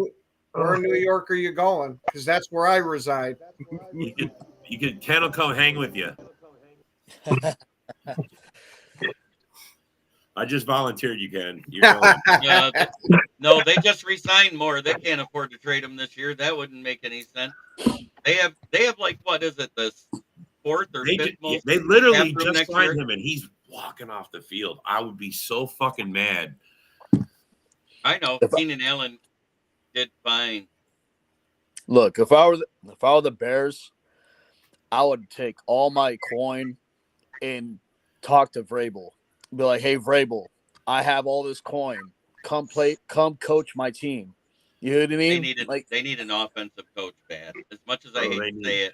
Where in New York are you going? Because that's where I reside. Ken will come hang with you. I just volunteered you, Ken. You're going. No, they just re-signed Moore. They can't afford to trade him this year. That wouldn't make any sense. They have like, what is it, this fourth or fifth most. They literally cap room just next signed year. him, and he's walking off the field. I would be so fucking mad. I know Keenan Allen did fine. Look, if I were the Bears, I would take all my coin and talk to Vrabel. Be like, hey, Vrabel, I have all this coin. Come coach my team. You know what I mean? They need an offensive coach bad. As much as I hate to say it,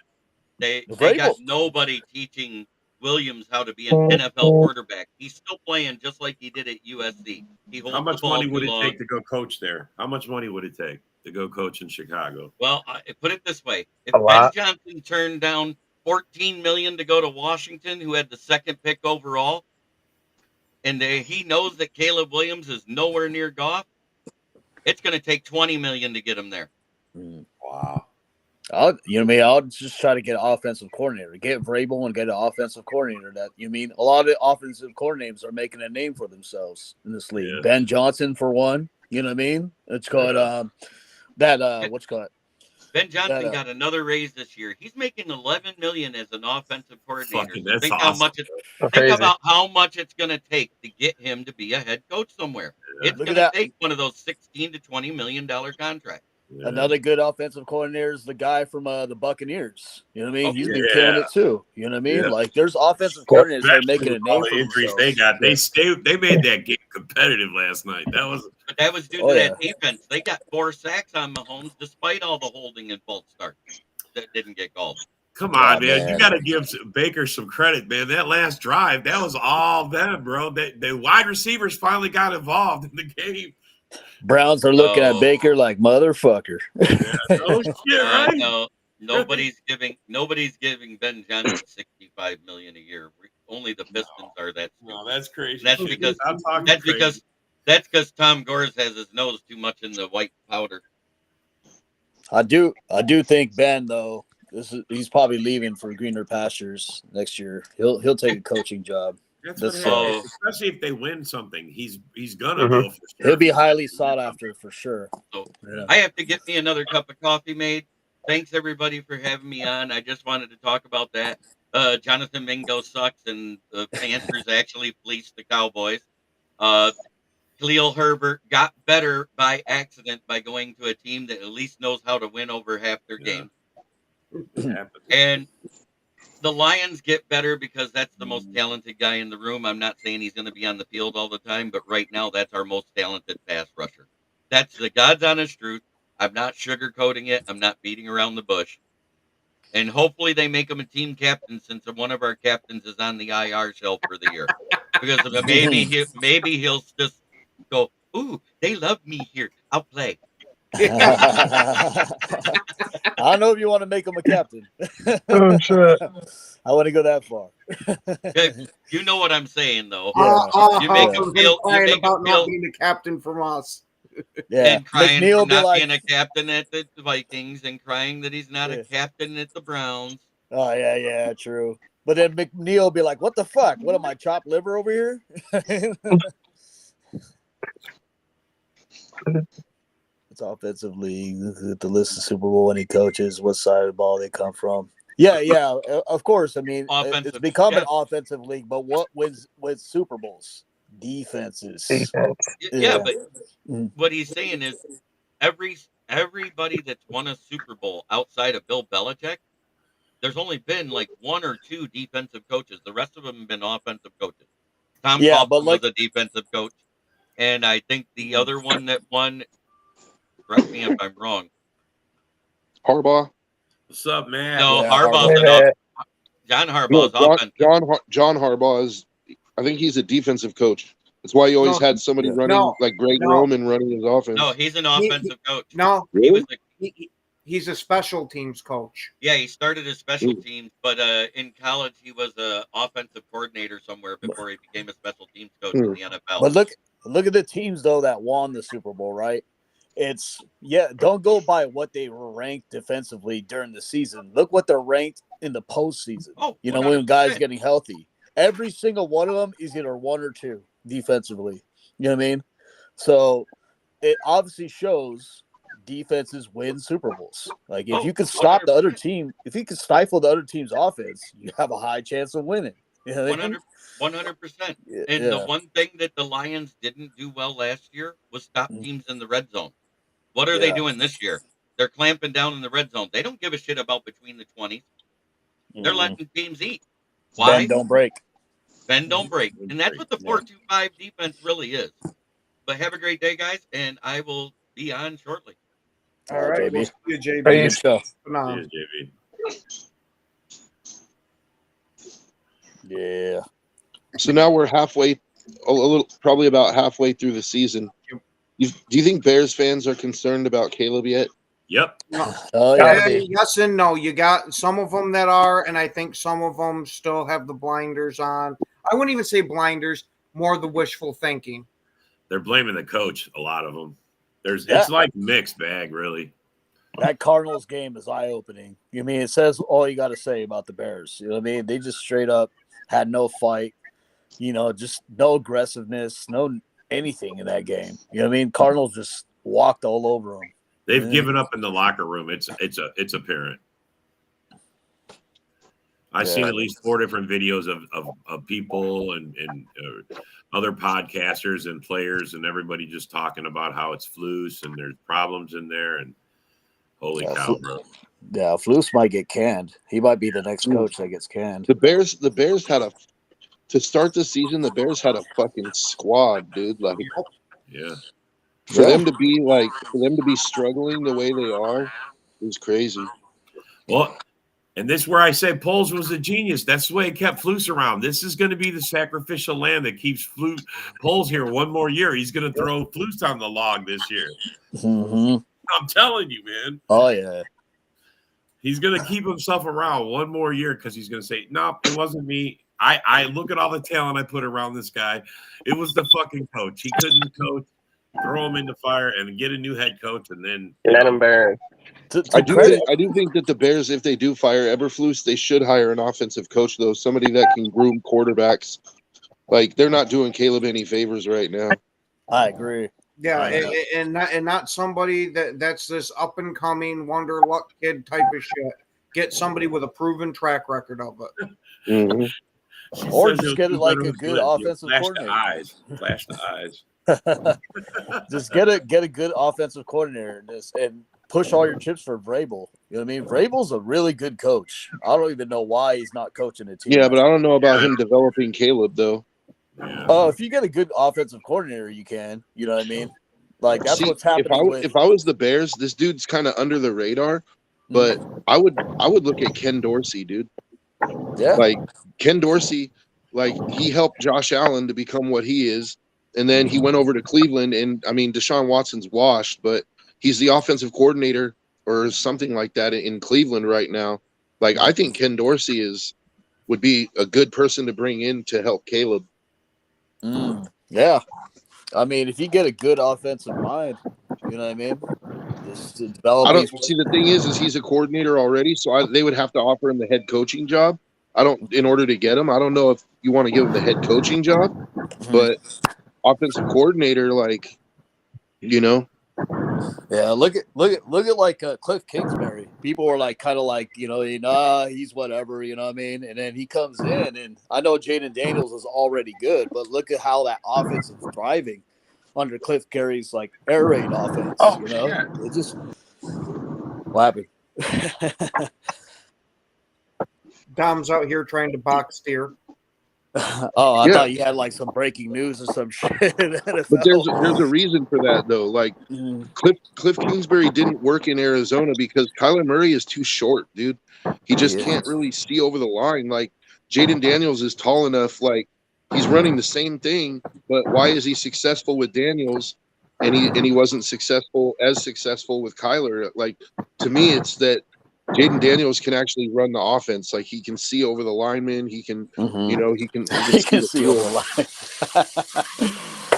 they Vrabel. got nobody teaching Williams how to be an NFL quarterback. He's still playing just like he did at USC. He holds How much the ball money would too it long. take to go coach there? How much money would it take to go coach in Chicago? Well, put it this way: if A Ben lot. Johnson turned down $14 million to go to Washington, who had the second pick overall, and he knows that Caleb Williams is nowhere near Goff, it's going to take $20 million to get him there. Wow. I'll just try to get an offensive coordinator. Get Vrabel and get an offensive coordinator. A lot of offensive coordinators are making a name for themselves in this league. Yeah. Ben Johnson for one. You know what I mean? It's called what's called. Ben Johnson got another raise this year. He's making $11 million as an offensive coordinator. Fucking, So that's think awesome. think about how much it's going to take to get him to be a head coach somewhere. Yeah. It's Look going at to that. take one of those $16 to $20 million contracts. Yeah. Another good offensive coordinator is the guy from the Buccaneers. You know what I mean? Oh, He's been yeah. killing it too. You know what I mean? Yeah. Like there's offensive coordinators that are Especially making a with all name the for injuries themselves. they got. They made that game competitive last night. But that was due to that defense. They got 4 sacks on Mahomes despite all the holding and false starts that didn't get called. Come on, Oh, man. man. You got to give Baker some credit, man. That last drive, that was all them, bro. The wide receivers finally got involved in the game. Browns are looking at Oh. Baker like motherfucker. Oh shit, right? No, nobody's giving Ben Johnson $65 million a year. Only the Pistons are that. No, that's crazy. That's because I'm talking that's crazy. because Tom Gores has his nose too much in the white powder. I do think Ben though. He's probably leaving for greener pastures next year. He'll take a coaching job. That's That's, what happens. Especially if they win something. He's gonna Mhm. go for sure. He'll be highly sought after for sure. So Yeah. I have to get me another cup of coffee made. Thanks everybody for having me on. I just wanted to talk about that. Jonathan Mingo sucks, and the Panthers actually fleeced the Cowboys. Khalil Herbert got better by accident by going to a team that at least knows how to win over half their games. It happens. And the Lions get better because that's the most talented guy in the room. I'm not saying he's going to be on the field all the time, but right now that's our most talented pass rusher. That's the God's honest truth. I'm not sugarcoating it. I'm not beating around the bush. And hopefully they make him a team captain since one of our captains is on the IR shelf for the year. Because maybe he'll just go, ooh, they love me here. I'll play. I don't know if you want to make him a captain. Oh shit! I want to go that far. You know what I'm saying, though. Yeah. You make him feel. You crying make about him not feel. being the captain from us. Yeah, And crying McNeil for be not like, being a captain at the Vikings, and crying that he's not Yeah. a captain at the Browns. oh yeah, true. But then McNeil be like, "What the fuck? What am I, chopped liver over here?" It's offensive league. The list of Super Bowl winning coaches, what side of the ball they come from. Yeah, of course. I mean, it's Offensive, become an yeah. offensive league, but what wins with Super Bowls? Defenses. Defense. Yeah, Yeah. but Mm. what he's saying is everybody that's won a Super Bowl outside of Bill Belichick, there's only been like 1 or 2 defensive coaches. The rest of them have been offensive coaches. Tom Yeah, but Coughlin like- was a defensive coach, and I think the other one that won, correct me if I'm wrong. Harbaugh. What's up, man? No, Yeah, Harbaugh's Harbaugh. John No, Harbaugh's offensive. John Harbaugh is. I think he's a defensive coach. That's why you always No, had somebody yeah. running No, like Greg no. Roman running his offense. No, he's an offensive coach. No, He was the he's a special teams coach. Yeah, he started as special Ooh. teams, but in college he was a offensive coordinator somewhere before he became a special teams coach in the NFL. But look at the teams though that won the Super Bowl, right? Don't go by what they were ranked defensively during the season. Look what they're ranked in the postseason. Oh, You know, when guys 100%. getting healthy. Every single one of them is either 1 or 2 defensively. You know what I mean? So it obviously shows defenses win Super Bowls. Like if Oh, you could stop the other 100%. team, if you could stifle the other team's offense, you have a high chance of winning. You know what I mean? 100%. And the Yeah. one thing that the Lions didn't do well last year was stop Mm. teams in the red zone. What are they Yeah. doing this year? They're clamping down in the red zone. They don't give a shit about between the 20s. They're Mhm. letting teams eat. Bend, Why? don't break. Bend, don't break. And that's what the Yeah. 4-2-5 defense really is. But have a great day, guys, and I will be on shortly. All right, JB. we'll see you, JB. Good show. No. Cheers, JV. Yeah. So now we're halfway, a little, probably about halfway through the season. Do you think Bears fans are concerned about Caleb yet? Yep. Oh Yeah, yeah. yes and no. You got some of them that are, and I think some of them still have the blinders on. I wouldn't even say blinders, more the wishful thinking. They're blaming the coach, a lot of them. It's Yeah. like mixed bag, really. That Cardinals game is eye opening. I mean, it says all you got to say about the Bears. You know what I mean? They just straight up had no fight. Just no aggressiveness, no anything in that game. You know what I mean? Cardinals just walked all over them. They've Yeah. given up in the locker room. It's apparent. I've seen at least 4 different videos of people and other podcasters and players and everybody just talking about how it's Flus and there's problems in there and holy cow, bro. Yeah, Flus might get canned. He might be the next coach that gets canned. The Bears had to start the season. The Bears had a fucking squad, dude. Like, Yeah. for them to be struggling the way they are is crazy. Well, and this is where I say Poles was a genius. That's the way it kept Flus around. This is going to be the sacrificial lamb that keeps Poles here one more year. He's going to throw Flus on the log this year. Mm-hmm. I'm telling you, man. Oh yeah. He's going to keep himself around one more year because he's going to say, nope, it wasn't me. I look at all the talent I put around this guy. It was the fucking coach. He couldn't coach. Throw him in the fire and get a new head coach, and then Let him burn. I do think that the Bears, if they do fire Eberflus, they should hire an offensive coach, though, somebody that can groom quarterbacks. Like, they're not doing Caleb any favors right now. I agree. Yeah, and not somebody that's this up and coming wonder luck kid type of shit. Get somebody with a proven track record of it. Mm-hmm. Or says just he'll get do it like better a with good He'll offensive flash coordinator. The eyes. Flash the eyes. Just get a good offensive coordinator and push all your chips for Vrabel. You know what I mean? Vrabel's a really good coach. I don't even know why he's not coaching a team. Yeah, but I don't know about him developing Caleb, though. Yeah. Oh, if you get a good offensive coordinator, you can. You know what I mean? Like that's See, what's happening. if I was the Bears, this dude's kind of under the radar, but I would look at Ken Dorsey, dude. Yeah. Like Ken Dorsey, like he helped Josh Allen to become what he is, and then he went over to Cleveland, and I mean Deshaun Watson's washed, but he's the offensive coordinator or something like that in Cleveland right now. Like I think Ken Dorsey would be a good person to bring in to help Caleb. Yeah. I mean, if you get a good offensive mind, you know what I mean? Just to develop. I don't see the thing is he's a coordinator already, so they would have to offer him the head coaching job. In order to get him. I don't know if you want to give him the head coaching job, but offensive coordinator, like, you know. Yeah, look at like Cliff Kingsbury. People were like kind of like, he's whatever, you know what I mean? And then he comes in, and I know Jaden Daniels is already good, but look at how that offense is thriving under Cliff Carey's like air raid offense. Oh, you know, yeah. it just what happened? Dom's out here trying to box steer. Oh, I thought you had like some breaking news or some shit. But there's a reason for that though. Like Cliff Kingsbury didn't work in Arizona because Kyler Murray is too short, dude. He just can't really see over the line. Like Jaden Daniels is tall enough, like he's running the same thing, but why is he successful with Daniels and he wasn't as successful with Kyler? Like to me, it's that Jaden Daniels can actually run the offense. Like he can see over the linemen. He can, he can see over the line.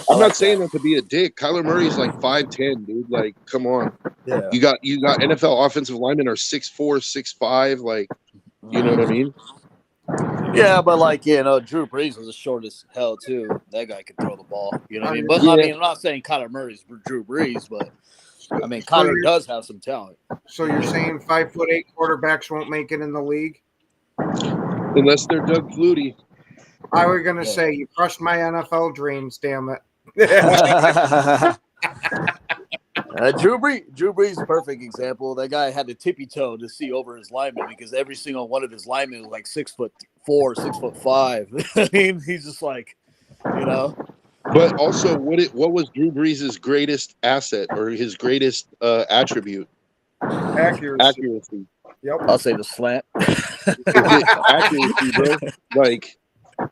I'm not saying that to be a dick. Kyler Murray's like 5'10", dude. Like, come on. Yeah. You got NFL offensive linemen are 6'4", 6'5". Like, you know what I mean? Yeah, but like, Drew Brees was as short as hell too. That guy could throw the ball. You know what I mean? But I mean, I'm not saying Kyler Murray's Drew Brees, but I mean, So Kyler you're- does have some talent. So you're saying 5'8" quarterbacks won't make it in the league? Unless they're Doug Flutie. I was gonna Yeah. say you crushed my NFL dreams. Damn it! Drew Brees is a perfect example. That guy had to tippy toe to see over his linemen because every single one of his linemen was like 6'4", 6'5". I mean, he's just like, you know. But also, what was Drew Brees' greatest asset or his greatest attribute? Accuracy. Yep. I'll say the slant. Accuracy, bro. Like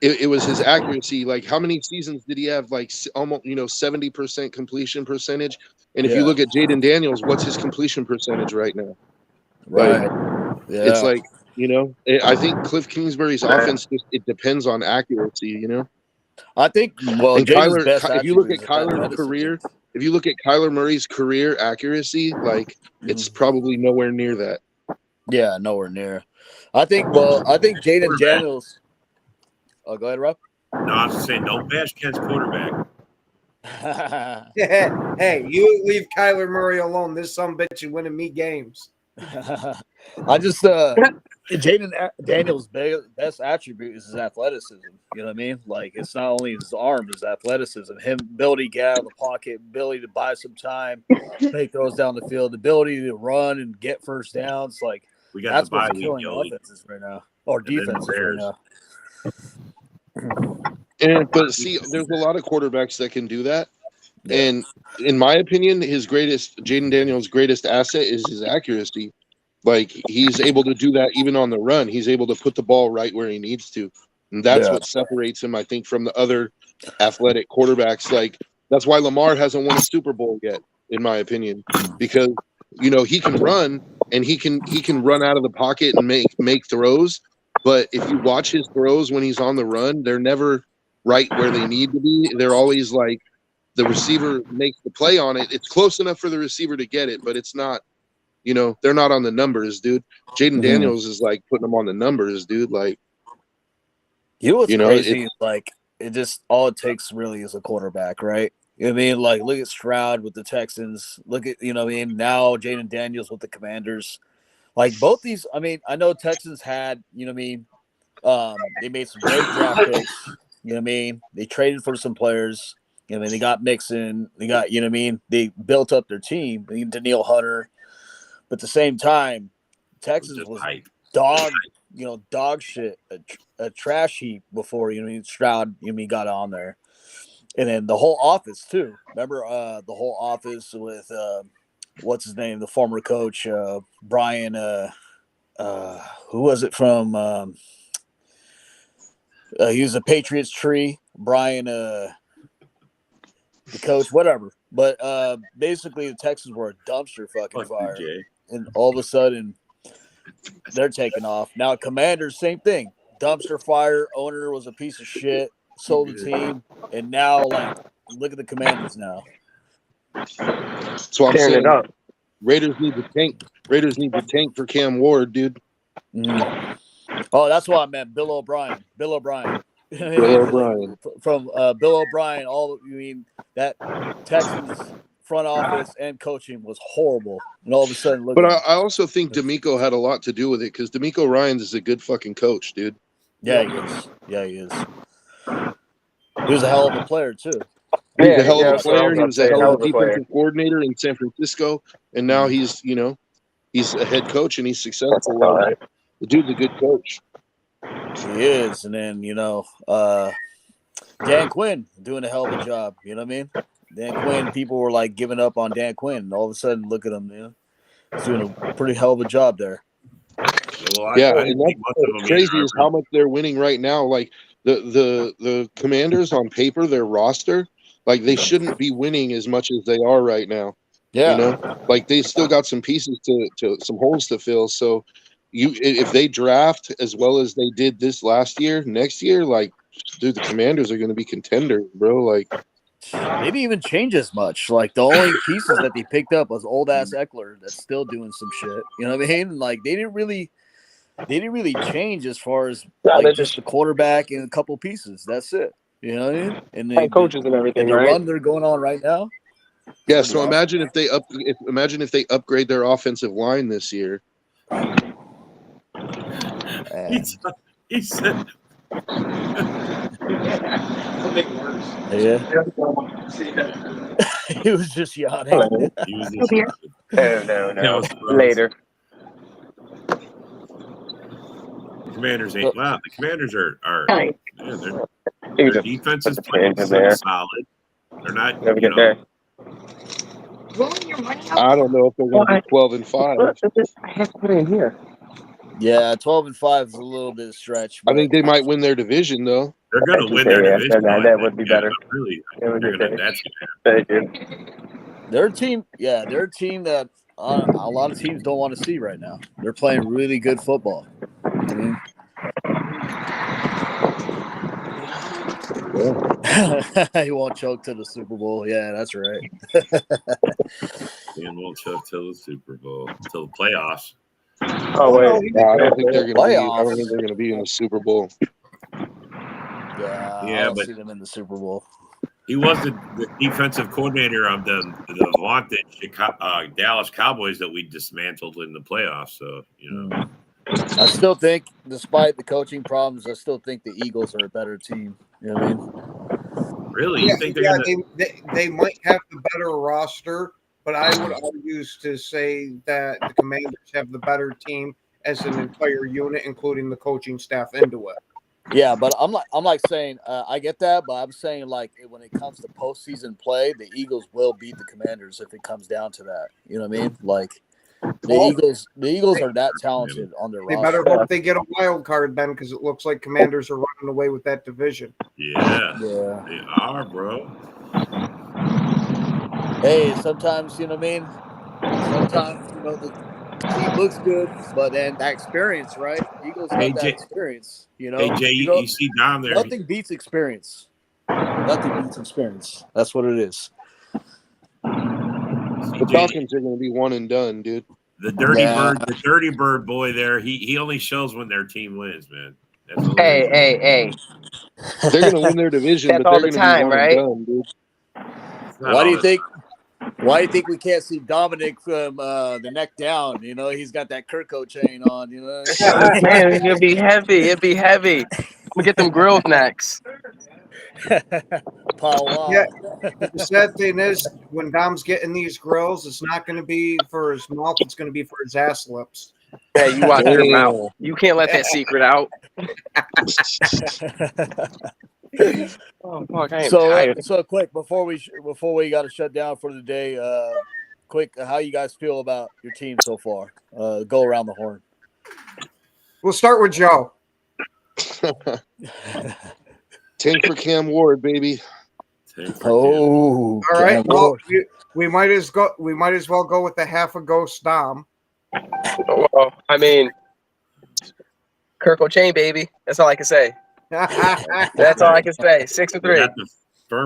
it was his accuracy. Like how many seasons did he have? Like almost 70% completion percentage. And if you look at Jaden Daniels, what's his completion percentage right now? Right. Yeah. It's like I think Cliff Kingsbury's offense it depends on accuracy. I think And Jaden's best if you look at attribute is Kyler's athleticism. career, if you look at Kyler Murray's career accuracy, like it's probably nowhere near that. Yeah, nowhere near. I think Jaden Daniels. Oh, go ahead, Rob. No, I was just saying, don't bash Ken's quarterback. Hey, you leave Kyler Murray alone. This sumbitch is winning me games. I just Jaden Daniels' best attribute is his athleticism. You know what I mean? Like it's not only his arm, his athleticism, him ability to get out of the pocket, ability to buy some time, make throws down the field, the ability to run and get first downs. Like We got that's the bye what's week, killing Joey. offenses right now, or And then the defenses right Bears. now. But see, there's a lot of quarterbacks that can do that. And in my opinion, Jaden Daniels' greatest asset is his accuracy. Like he's able to do that even on the run. He's able to put the ball right where he needs to. And that's what separates him, I think, from the other athletic quarterbacks. Like that's why Lamar hasn't won a Super Bowl yet, in my opinion. Because, he can run and he can run out of the pocket and make throws. But if you watch his throws when he's on the run, they're never right where they need to be. They're always like the receiver makes the play on it. It's close enough for the receiver to get it, but it's not, they're not on the numbers, dude. Jaden Daniels is like putting them on the numbers, dude. Like, what's crazy is like it just all it takes really is a quarterback, right? You know what I mean? Like look at Stroud with the Texans. Look at now Jaden Daniels with the Commanders. Like both these, I mean, I know Texans had, they made some great draft picks. They traded for some players. They got Mixon. They got, they built up their team. Daniil Hunter. But at the same time, Texas was dog shit, a trash heap before, Stroud, got on there. And then the whole office, too. Remember the whole office with, what's his name, the former coach, Brian, who was it from? He was a Patriots tree. Brian, the coach, whatever. But basically, the Texans were a dumpster fucking fire. And all of a sudden, they're taking off. Now, Commanders, same thing. Dumpster fire. Owner was a piece of shit. Sold the team. And now, like, look at the Commanders now. That's what I'm saying. Raiders need to tank. Raiders need to tank for Cam Ward, dude. Oh, that's what I meant. Bill O'Brien. Bill O'Brien. From Bill O'Brien, that Texans front office and coaching was horrible. And all of a sudden, but I also think D'Amico had a lot to do with it because D'Amico Ryans is a good fucking coach, dude. Yeah, he is. Yeah, he is. He was a hell of a player, too. He was a hell of a player. He was a hell of a defensive coordinator in San Francisco. And now he's a head coach and he's successful. The dude's a good coach. He is. And then, Dan Quinn doing a hell of a job. You know what I mean? Dan Quinn, people were like giving up on Dan Quinn. And all of a sudden, look at him, he's doing a pretty hell of a job there. Well, and what's crazy is how much they're winning right now. Like the Commanders on paper, their roster, like they shouldn't be winning as much as they are right now. Yeah. Like they still got some pieces to some holes to fill. So if they draft as well as they did this last year, next year, like, dude, the Commanders are going to be contenders, bro. Like, they didn't even change as much. Like, the only pieces that they picked up was old ass Eckler that's still doing some shit. You know what I mean? Like, they didn't really change as far as just the quarterback and a couple pieces. That's it. You know what I mean? And coaches and everything, and the right? run they're going on right now. Yeah, so imagine if they upgrade their offensive line this year. He said, Yeah. He was just yawning. he was just No. That was gross. Later. Commanders ain't wow. The Commanders are Hi. yeah, You their just defense put is the playing pins in there. solid. They're not, Never you get know, there. I don't know if they're going to be 12-5. I have to put it in here. Yeah, 12-5 is a little bit of stretch. I But think they might win their division, though. they're going to Thank you, win their Terry. division. That would be better. Really, That would be better. that's Thank you. they're a team that a lot of teams don't want to see right now. They're playing really good football. I mean, he won't choke to the Super Bowl. Yeah, that's right. and won't choke till the Super Bowl, till the playoffs. Oh wait. No, I don't think they're going to be. I Playoffs. don't think they're going to be in the Super Bowl. Yeah, I Yeah, don't but- see them in the Super Bowl. He was the defensive coordinator of the vaunted Dallas Cowboys that we dismantled in the playoffs. So, you know. I still think, despite the coaching problems, I still think the Eagles are a better team. You know what I mean? Really? You think they're going to – they might have the better roster, but I would argue to say that the Commanders have the better team as an entire unit, including the coaching staff into it. Yeah, but I'm like saying I get that, but I'm saying like when it comes to postseason play, the Eagles will beat the Commanders if it comes down to that. You know what I mean? Like the Eagles are that talented on their They roster. better hope they get a wild card then, because it looks like Commanders are running away with that division. Yeah. Yeah. They are, bro. Hey, sometimes you know what I mean. Sometimes the team looks good, but then that experience, right? Eagles have that experience. Hey, Jay, you see Dom there. Nothing beats experience. Nothing beats experience. That's what it is. The Falcons are going to be one and done, dude. The dirty bird boy there, he only shows when their team wins, man. That's what Hey. They're going to win their division, That's but they're all the going to time, be one right? and done, dude. Why do you think we can't see Dominic from the neck down? You know, he's got that Kirko chain on. You know, Man, it'll be heavy. It'll be heavy. I'm gonna get them grills next. Paul. Yeah, the sad thing is, when Dom's getting these grills, it's not going to be for his mouth; it's going to be for his ass lips. Hey, you watch your mouth. You can't let that secret out. Oh, fuck, I am tired. So quick before we got to shut down for the day. Quick, how you guys feel about your team so far? Go around the horn. We'll start with Joe. Tank for Cam Ward, baby. Oh, all right. Well, we might as well go with the half a ghost Dom. Well, I mean, Kirk O'Chain, baby. That's all I can say. That's all I can say. 6-3.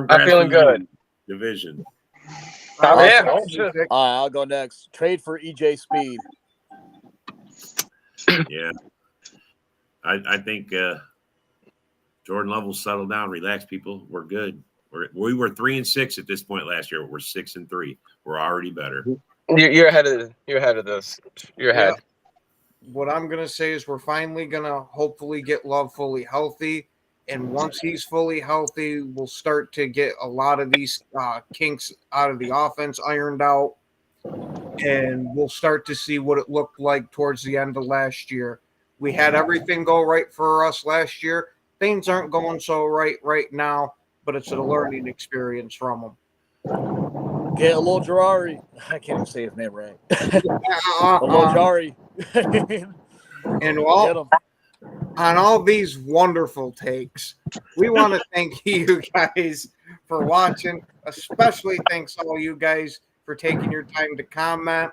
I'm feeling good. Division. Yeah. All right, I'll go next. Trade for EJ Speed. Yeah. I think Jordan Love will settle down, relax, people. We're good. We were 3-6 at this point last year. We're 6-3. We're already better. You're ahead of this. You're ahead. Yeah. What I'm gonna say is we're finally gonna hopefully get Love fully healthy, and once he's fully healthy, we'll start to get a lot of these kinks out of the offense ironed out, and we'll start to see what it looked like towards the end of last year. We had everything go right for us last year. Things aren't going so right now, but it's a learning experience from them. Get Ojulari. I can't even say his name right. Ojulari. And on all these wonderful takes, we want to thank you guys for watching. Especially thanks all you guys for taking your time to comment.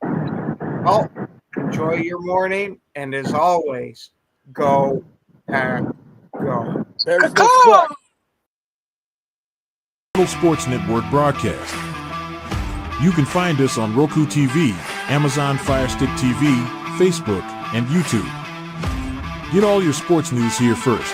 Well, enjoy your morning, and as always, go Pack Go. There's no sweat. Total Sports Network broadcast. You can find us on Roku TV, Amazon Fire Stick TV, Facebook, and YouTube. Get all your sports news here first.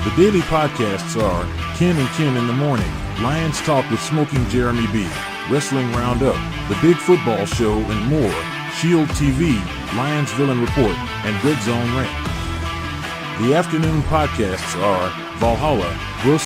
The daily podcasts are Ken and Ken in the Morning, Lions Talk with Smoking Jeremy B, Wrestling Roundup, The Big Football Show, and more, Shield TV, Lions Villain Report, and Red Zone Rant. The afternoon podcasts are Valhalla,